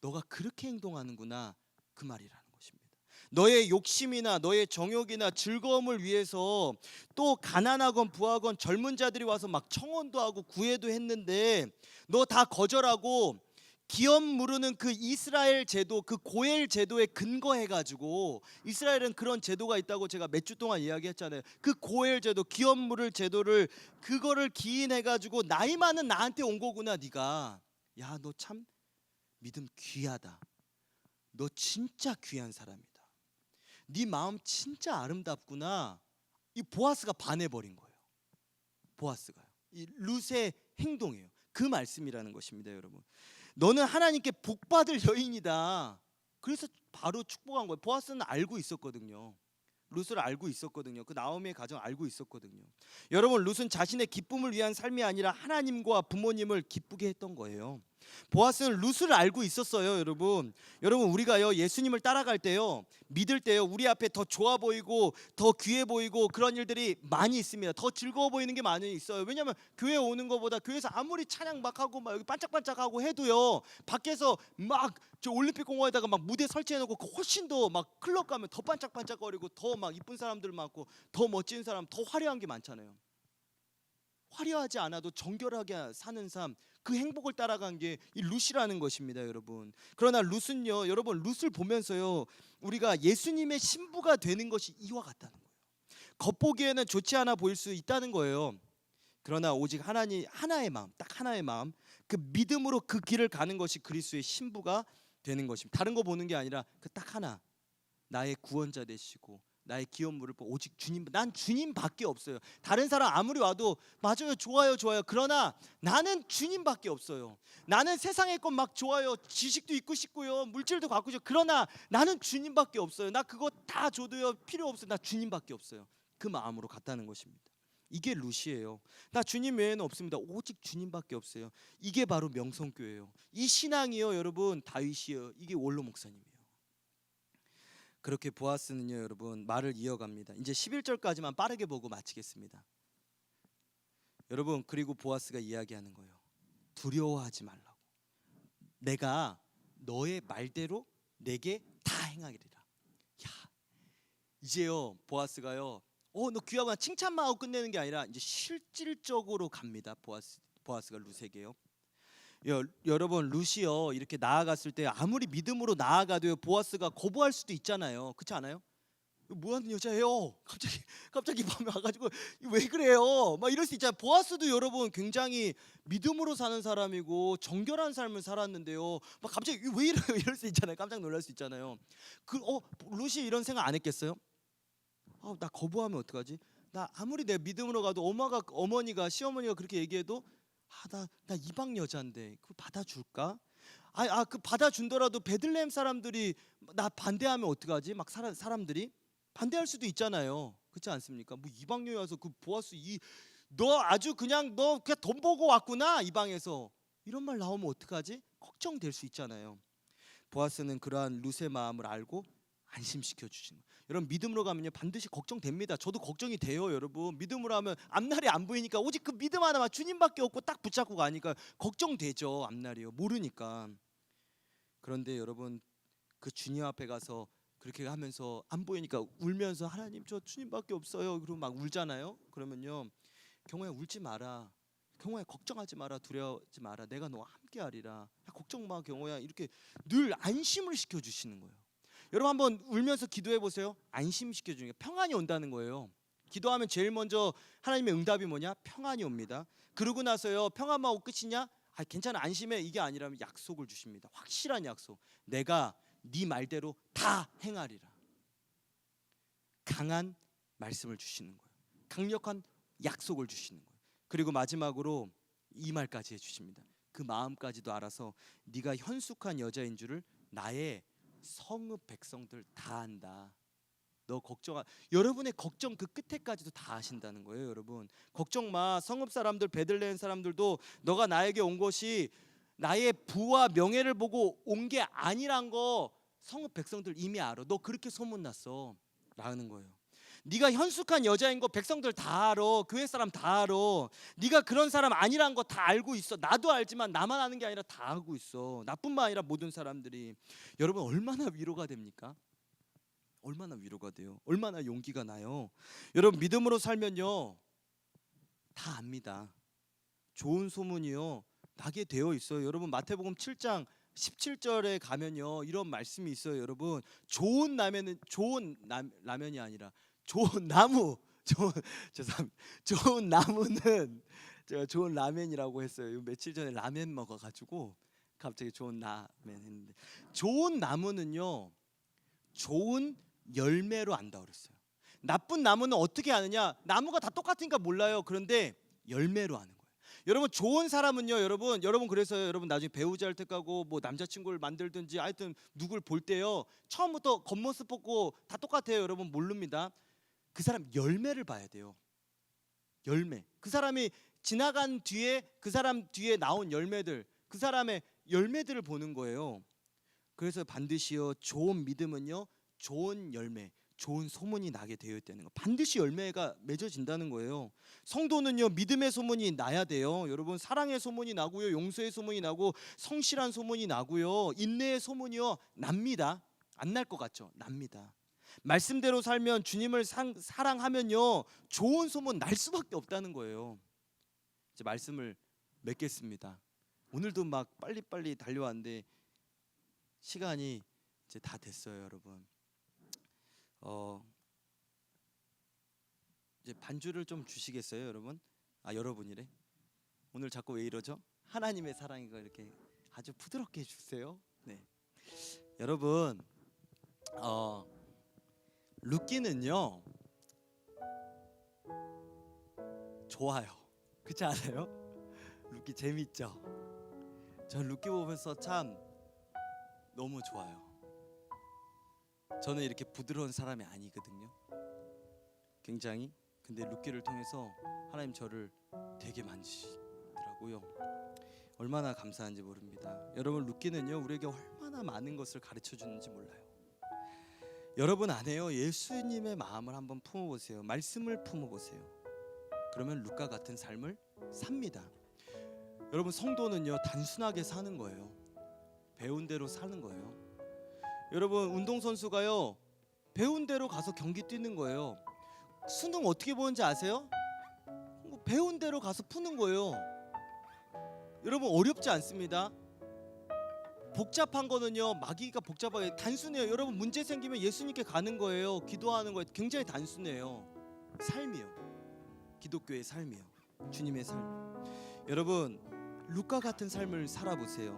너가 그렇게 행동하는구나, 그 말이라는 것입니다. 너의 욕심이나 너의 정욕이나 즐거움을 위해서 또 가난하건 부하건 젊은 자들이 와서 막 청혼도 하고 구애도 했는데 너 다 거절하고 기업 무르는 그 이스라엘 제도, 그 고엘 제도에 근거해가지고, 이스라엘은 그런 제도가 있다고 제가 몇 주 동안 이야기했잖아요. 그 고엘 제도, 기업 무를 제도를, 그거를 기인해가지고 나이 많은 나한테 온 거구나. 네가, 야, 너 참 믿음 귀하다, 너 진짜 귀한 사람이다, 네 마음 진짜 아름답구나. 이 보아스가 반해버린 거예요. 보아스가요, 이 룻의 행동이에요. 그 말씀이라는 것입니다. 여러분, 너는 하나님께 복받을 여인이다. 그래서 바로 축복한 거예요. 보아스는 알고 있었거든요. 룻을 알고 있었거든요. 그 나오미의 가정 알고 있었거든요. 여러분, 룻은 자신의 기쁨을 위한 삶이 아니라 하나님과 부모님을 기쁘게 했던 거예요. 보아스는 룻을 알고 있었어요. 여러분, 우리가요 예수님을 따라갈 때요, 믿을 때요, 우리 앞에 더 좋아 보이고 더 귀해 보이고 그런 일들이 많이 있습니다. 더 즐거워 보이는 게 많이 있어요. 왜냐하면 교회 오는 것보다, 교회에서 아무리 찬양 막 하고 막 여기 반짝반짝하고 해도요, 밖에서 막 저 올림픽 공원에다가 막 무대 설치해놓고 훨씬 더 막 클럽 가면 더 반짝반짝거리고 더 막 이쁜 사람들 많고 더 멋진 사람, 더 화려한 게 많잖아요. 화려하지 않아도 정결하게 사는 삶, 그 행복을 따라간 게 이 룻이라는 것입니다, 여러분. 그러나 룻은요, 여러분, 룻을 보면서요, 우리가 예수님의 신부가 되는 것이 이와 같다는 거예요. 겉보기에는 좋지 않아 보일 수 있다는 거예요. 그러나 오직 하나의 마음, 딱 하나의 마음, 그 믿음으로 그 길을 가는 것이 그리스도의 신부가 되는 것입니다. 다른 거 보는 게 아니라 그 딱 하나, 나의 구원자 되시고 나의 기업 무를 오직 주님, 난 주님밖에 없어요. 다른 사람 아무리 와도 맞아요, 좋아요, 그러나 나는 주님밖에 없어요. 나는 세상의 것 막 좋아요, 지식도 있고 싶고요, 물질도 갖고 싶고, 그러나 나는 주님밖에 없어요. 나 그거 다 줘도요 필요 없어요. 나 주님밖에 없어요. 그 마음으로 갔다는 것입니다. 이게 룻이에요. 나 주님 외에는 없습니다. 오직 주님밖에 없어요. 이게 바로 명성교회예요. 이 신앙이요, 여러분, 다윗이요, 이게 원로 목사님이에요. 그렇게 보아스는요, 여러분, 말을 이어갑니다. 이제 11절까지만 빠르게 보고 마치겠습니다. 여러분, 그리고 보아스가 이야기하는 거예요. 두려워하지 말라고. 내가 너의 말대로 내게 다 행하리라. 야, 이제요, 보아스가요, 너 귀하구나 칭찬만 하고 끝내는 게 아니라 이제 실질적으로 갑니다. 보아스가 룻에게요. 여러분, 룻이요 이렇게 나아갔을 때 아무리 믿음으로 나아가도요, 보아스가 거부할 수도 있잖아요. 그렇지 않아요? 뭐 하는 여자예요? 갑자기 밤에 와가지고 왜 그래요? 막 이럴 수 있잖아요. 보아스도 여러분 굉장히 믿음으로 사는 사람이고 정결한 삶을 살았는데요, 막 갑자기 왜 이래요? 이럴 수 있잖아요. 깜짝 놀랄 수 있잖아요. 룻이 이런 생각 안 했겠어요? 나 거부하면 어떡하지? 나 아무리 내 믿음으로 가도 어머니가 시어머니가 그렇게 얘기해도 나 이방 여자인데 그걸 받아줄까? 그 받아준더라도 베들레헴 사람들이 나 반대하면 어떡하지? 막 사람들이 반대할 수도 있잖아요. 그렇지 않습니까? 뭐 이방 여자여서 그 보아스 너 아주 그냥 너 그냥 돈 보고 왔구나 이방에서, 이런 말 나오면 어떡하지? 걱정될 수 있잖아요. 보아스는 그러한 룻의 마음을 알고 안심시켜 주시는 거예요. 여러분 믿음으로 가면요 반드시 걱정됩니다. 저도 걱정이 돼요, 여러분. 믿음으로 하면 앞날이 안 보이니까 오직 그 믿음 하나만 주님밖에 없고 딱 붙잡고 가니까 걱정되죠. 앞날이요. 모르니까. 그런데 여러분 그 주님 앞에 가서 그렇게 하면서 안 보이니까 울면서 하나님 저 주님밖에 없어요. 그러고 막 울잖아요. 그러면요 경호야 울지 마라. 경호야 걱정하지 마라. 두려워하지 마라. 내가 너와 함께 하리라. 야, 걱정 마 경호야. 이렇게 늘 안심을 시켜 주시는 거예요. 여러분 한번 울면서 기도해 보세요. 안심시켜 주는 게 평안이 온다는 거예요. 기도하면 제일 먼저 하나님의 응답이 뭐냐? 평안이 옵니다. 그러고 나서요 평안만 오고 끝이냐? 아 괜찮아 안심해 이게 아니라면 약속을 주십니다. 확실한 약속. 내가 네 말대로 다 행하리라. 강한 말씀을 주시는 거예요. 강력한 약속을 주시는 거예요. 그리고 마지막으로 이 말까지 해주십니다. 그 마음까지도 알아서 네가 현숙한 여자인 줄을 나의 성읍 백성들 다 안다. 너 걱정 여러분의 걱정 그 끝에까지도 다 아신다는 거예요. 여러분 걱정 마. 성읍 사람들 베들레헴 사람들도 너가 나에게 온 것이 나의 부와 명예를 보고 온 게 아니란 거 성읍 백성들 이미 알아. 너 그렇게 소문났어 라는 거예요. 네가 현숙한 여자인 거 백성들 다 알아. 교회 사람 다 알아. 네가 그런 사람 아니란 거 다 알고 있어. 나도 알지만 나만 아는 게 아니라 다 알고 있어. 나뿐만 아니라 모든 사람들이. 여러분 얼마나 위로가 됩니까? 얼마나 위로가 돼요. 얼마나 용기가 나요. 여러분 믿음으로 살면요 다 압니다. 좋은 소문이요 나게 되어 있어요. 여러분 마태복음 7장 17절에 가면요 이런 말씀이 있어요. 여러분 좋은 라면이 아니라 좋은 나무 죄송합니다. 좋은 나무는 제가 좋은 라면이라고 했어요. 며칠 전에 라면 먹어가지고 갑자기 좋은 라면 했는데 좋은 나무는요 좋은 열매로 안다 그랬어요. 나쁜 나무는 어떻게 아느냐? 나무가 다 똑같으니까 몰라요. 그런데 열매로 아는 거예요. 여러분 좋은 사람은요 여러분 그래서 여러분 나중에 배우자를 택하고 뭐 남자친구를 만들든지 하여튼 누굴 볼 때요 처음부터 겉모습 보고 다 똑같아요. 여러분 모릅니다. 그 사람 열매를 봐야 돼요. 열매. 그 사람이 지나간 뒤에 그 사람 뒤에 나온 열매들, 그 사람의 열매들을 보는 거예요. 그래서 반드시요 좋은 믿음은요 좋은 열매, 좋은 소문이 나게 되어 있다는 거. 반드시 열매가 맺어진다는 거예요. 성도는요 믿음의 소문이 나야 돼요. 여러분 사랑의 소문이 나고요, 용서의 소문이 나고, 성실한 소문이 나고요, 인내의 소문이요 납니다. 안 날 것 같죠? 납니다. 말씀대로 살면 주님을 사랑하면요 좋은 소문 날 수밖에 없다는 거예요. 이제 말씀을 맺겠습니다. 오늘도 막 빨리빨리 달려왔는데 시간이 이제 다 됐어요, 여러분. 이제 반주를 좀 주시겠어요, 여러분? 아, 여러분이래. 오늘 자꾸 왜 이러죠? 하나님의 사랑이가 이렇게 아주 부드럽게 해주세요. 네, 여러분, 룻기는요 좋아요. 그렇지 않아요? 룻기 재밌죠? 저 룻기 보면서 참 너무 좋아요. 저는 이렇게 부드러운 사람이 아니거든요. 굉장히. 근데 룻기를 통해서 하나님 저를 되게 만지시더라고요. 얼마나 감사한지 모릅니다. 여러분 룻기는요 우리에게 얼마나 많은 것을 가르쳐 주는지 몰라요. 여러분 안에요 예수님의 마음을 한번 품어보세요. 말씀을 품어보세요. 그러면 룻과 같은 삶을 삽니다. 여러분 성도는요 단순하게 사는 거예요. 배운 대로 사는 거예요. 여러분 운동선수가요 배운 대로 가서 경기 뛰는 거예요. 수능 어떻게 보는지 아세요? 배운 대로 가서 푸는 거예요. 여러분 어렵지 않습니다. 복잡한 거는요 마귀가 복잡하게 단순해요. 여러분 문제 생기면 예수님께 가는 거예요. 기도하는 거예요. 굉장히 단순해요. 삶이요. 기독교의 삶이요. 주님의 삶. 여러분 룻과 같은 삶을 살아보세요.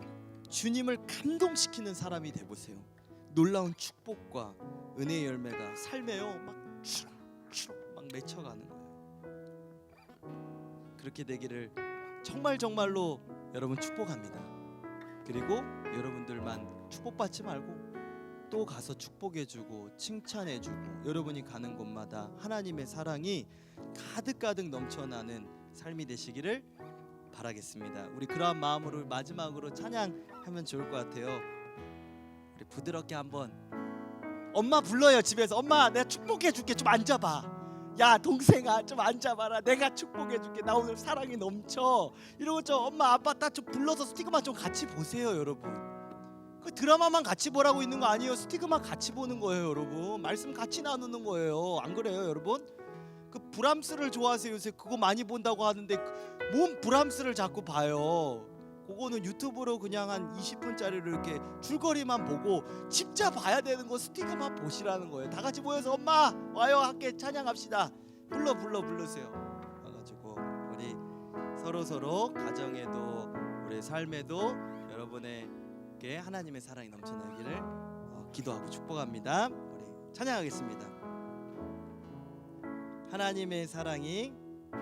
주님을 감동시키는 사람이 돼보세요. 놀라운 축복과 은혜의 열매가 삶에요 막 추룩추룩 막 맺혀가는 거예요. 그렇게 되기를 정말로 여러분 축복합니다. 그리고 여러분들만 축복받지 말고 또 가서 축복해주고 칭찬해주고 여러분이 가는 곳마다 하나님의 사랑이 가득가득 넘쳐나는 삶이 되시기를 바라겠습니다. 우리 그러한 마음으로 마지막으로 찬양하면 좋을 것 같아요. 우리 부드럽게 한번 엄마 불러요. 집에서 엄마 내가 축복해 줄게. 좀 앉아봐. 야 동생아 좀 앉아봐라. 내가 축복해 줄게. 나 오늘 사랑이 넘쳐. 이러고 좀 엄마 아빠 딱 좀 불러서 스티그마 좀 같이 보세요 여러분. 그 드라마만 같이 보라고 있는 거 아니에요. 스티그마 같이 보는 거예요 여러분. 말씀 같이 나누는 거예요. 안 그래요 여러분? 그 브람스를 좋아하세요. 요새 그거 많이 본다고 하는데 뭔 브람스를 자꾸 봐요. 그거는 유튜브로 그냥 한 20분짜리로 이렇게 줄거리만 보고 진짜 봐야 되는 거 스티그만 보시라는 거예요. 다 같이 모여서 엄마 와요 함께 찬양합시다. 부르세요. 와가지고 우리 서로 가정에도 우리 삶에도 여러분에게 하나님의 사랑이 넘쳐나기를 기도하고 축복합니다. 우리 찬양하겠습니다. 하나님의 사랑이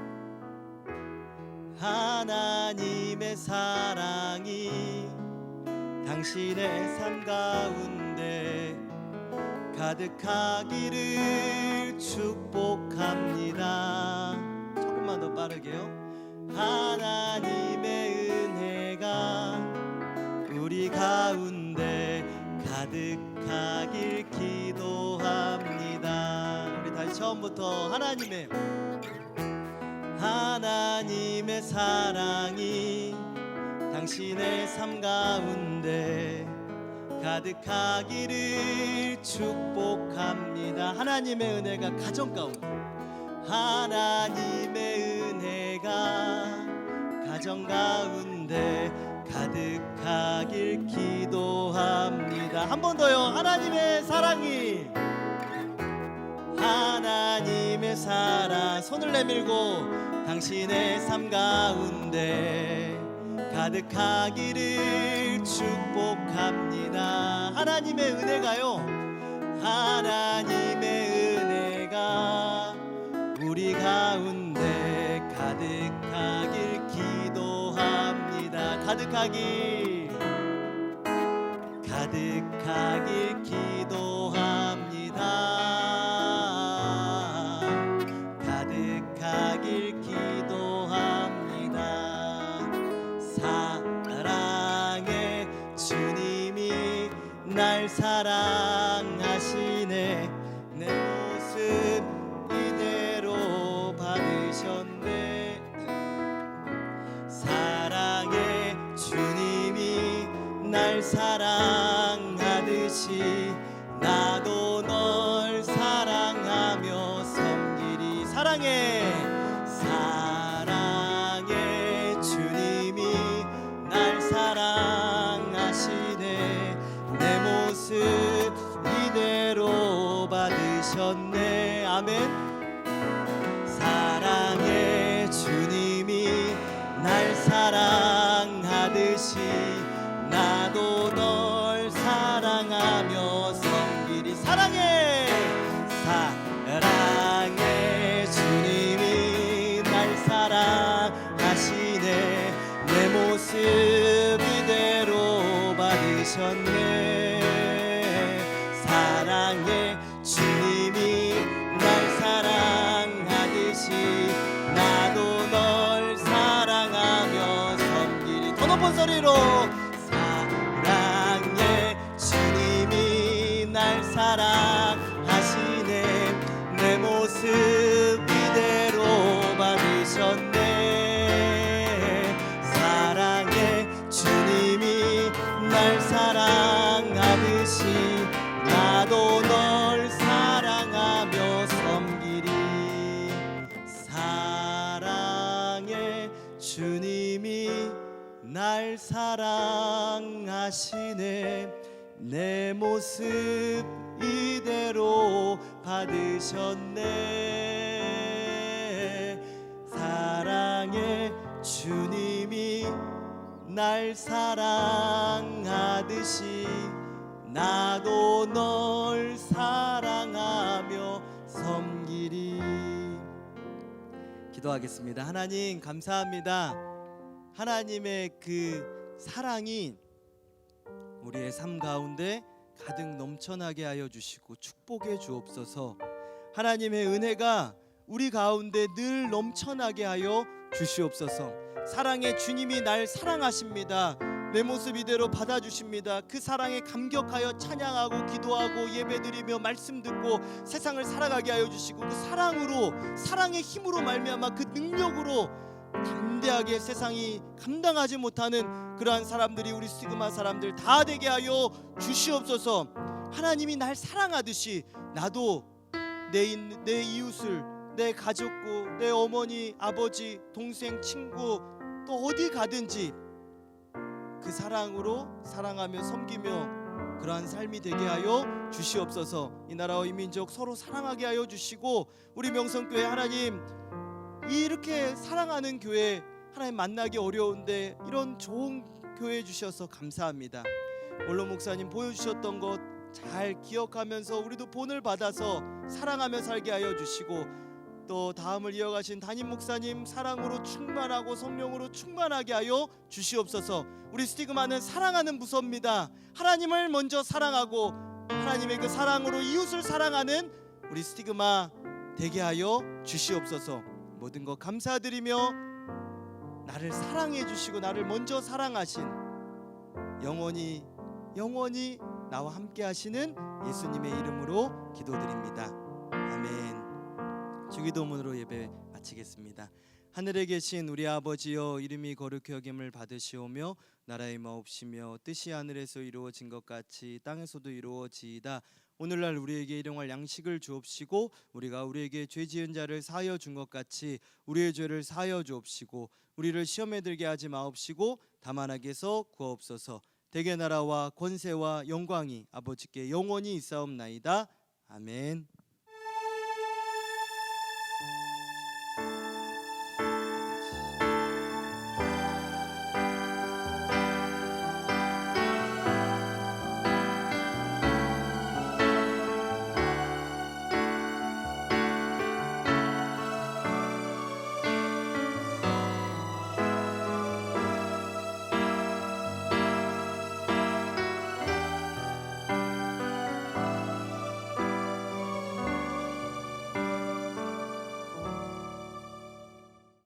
당신의 삶 가운데 가득하기를 축복합니다. 조금만 더 빠르게요. 하나님의 은혜가 우리 가운데 가득하길 기도합니다. 우리 다시 처음부터 하나님의 사랑이 당신의 삶 가운데 가득하기를 축복합니다. 하나님의 은혜가 가정 가운데 하나님의 은혜가 가정 가운데 가득하길 기도합니다. 한 번 더요. 하나님의 사랑 손을 내밀고 당신의 삶 가운데 가득하기를 축복합니다. 하나님의 은혜가 우리 가운데 가득하길 기도합니다. 가득하길 기도합니다. 가득하길 기도합니다. 사랑의 주님이 날 사랑하시네. 내 모습 이대로 받으셨네. 사랑의 주님이 날 사랑하듯이 나도 널 사랑하며 섬기리. 사랑의 주님이 날 사랑하시네. 내 모습 이대로 받으셨네. 아멘. 사랑의 주님이 날 사랑하듯이 나도 널 사랑하며 섬기리. 사랑의 주님이 날 사랑하시네. 내 모습 이대로 받으셨네. 사랑의 주님이 날 사랑하듯이 나도 널 사랑하며 섬기리. 더 높은 소리로 사랑의 주님이 날 사랑하시네. 내 모습 이대로 받으셨네. 사랑의 주님이 날 사랑하듯이 나도 널 사랑하며 섬기리. 사랑의 주님이 날 사랑하시네. 내 모습 이대로 받으셨네. 사랑의 주님이 날 사랑하듯이 나도 널 사랑하며 섬기리. 기도하겠습니다. 하나님 감사합니다. 하나님의 그 사랑이 우리의 삶 가운데 가득 넘쳐나게 하여 주시고 축복해 주옵소서. 하나님의 은혜가 우리 가운데 늘 넘쳐나게 하여 주시옵소서. 사랑의 주님이 날 사랑하십니다. 내 모습 이대로 받아주십니다. 그 사랑에 감격하여 찬양하고 기도하고 예배드리며 말씀 듣고 세상을 살아가게 하여 주시고, 그 사랑으로, 사랑의 힘으로 말미암아 그 능력으로 담대하게 세상이 감당하지 못하는 그러한 사람들이, 우리 스티그마 사람들 다 되게 하여 주시옵소서. 하나님이 날 사랑하듯이 나도 내 이웃을, 내 가족고, 내 어머니, 아버지, 동생, 친구, 또 어디 가든지 그 사랑으로 사랑하며 섬기며 그러한 삶이 되게 하여 주시옵소서. 이 나라와 이 민족 서로 사랑하게 하여 주시고, 우리 명성교회 하나님, 이렇게 사랑하는 교회 하나님 만나기 어려운데 이런 좋은 교회 주셔서 감사합니다. 원로 목사님 보여주셨던 것 잘 기억하면서 우리도 본을 받아서 사랑하며 살게 하여 주시고, 또 다음을 이어가신 담임 목사님 사랑으로 충만하고 성령으로 충만하게 하여 주시옵소서. 우리 스티그마는 사랑하는 부서입니다. 하나님을 먼저 사랑하고 하나님의 그 사랑으로 이웃을 사랑하는 우리 스티그마 되게 하여 주시옵소서. 모든 것 감사드리며 나를 사랑해 주시고 나를 먼저 사랑하신, 영원히 나와 함께 하시는 예수님의 이름으로 기도드립니다. 아멘. 주기도문으로 예배 마치겠습니다. 하늘에 계신 우리 아버지여, 이름이 거룩히 여김을 받으시오며 나라의 마옵시며 뜻이 하늘에서 이루어진 것 같이 땅에서도 이루어지이다. 오늘날 우리에게 일용할 양식을 주옵시고, 우리가 우리에게 죄 지은 자를 사하여 준 것 같이 우리의 죄를 사하여 주옵시고, 우리를 시험에 들게 하지 마옵시고 다만 악에서 구하옵소서. 대개 나라와 권세와 영광이 아버지께 영원히 있사옵나이다. 아멘.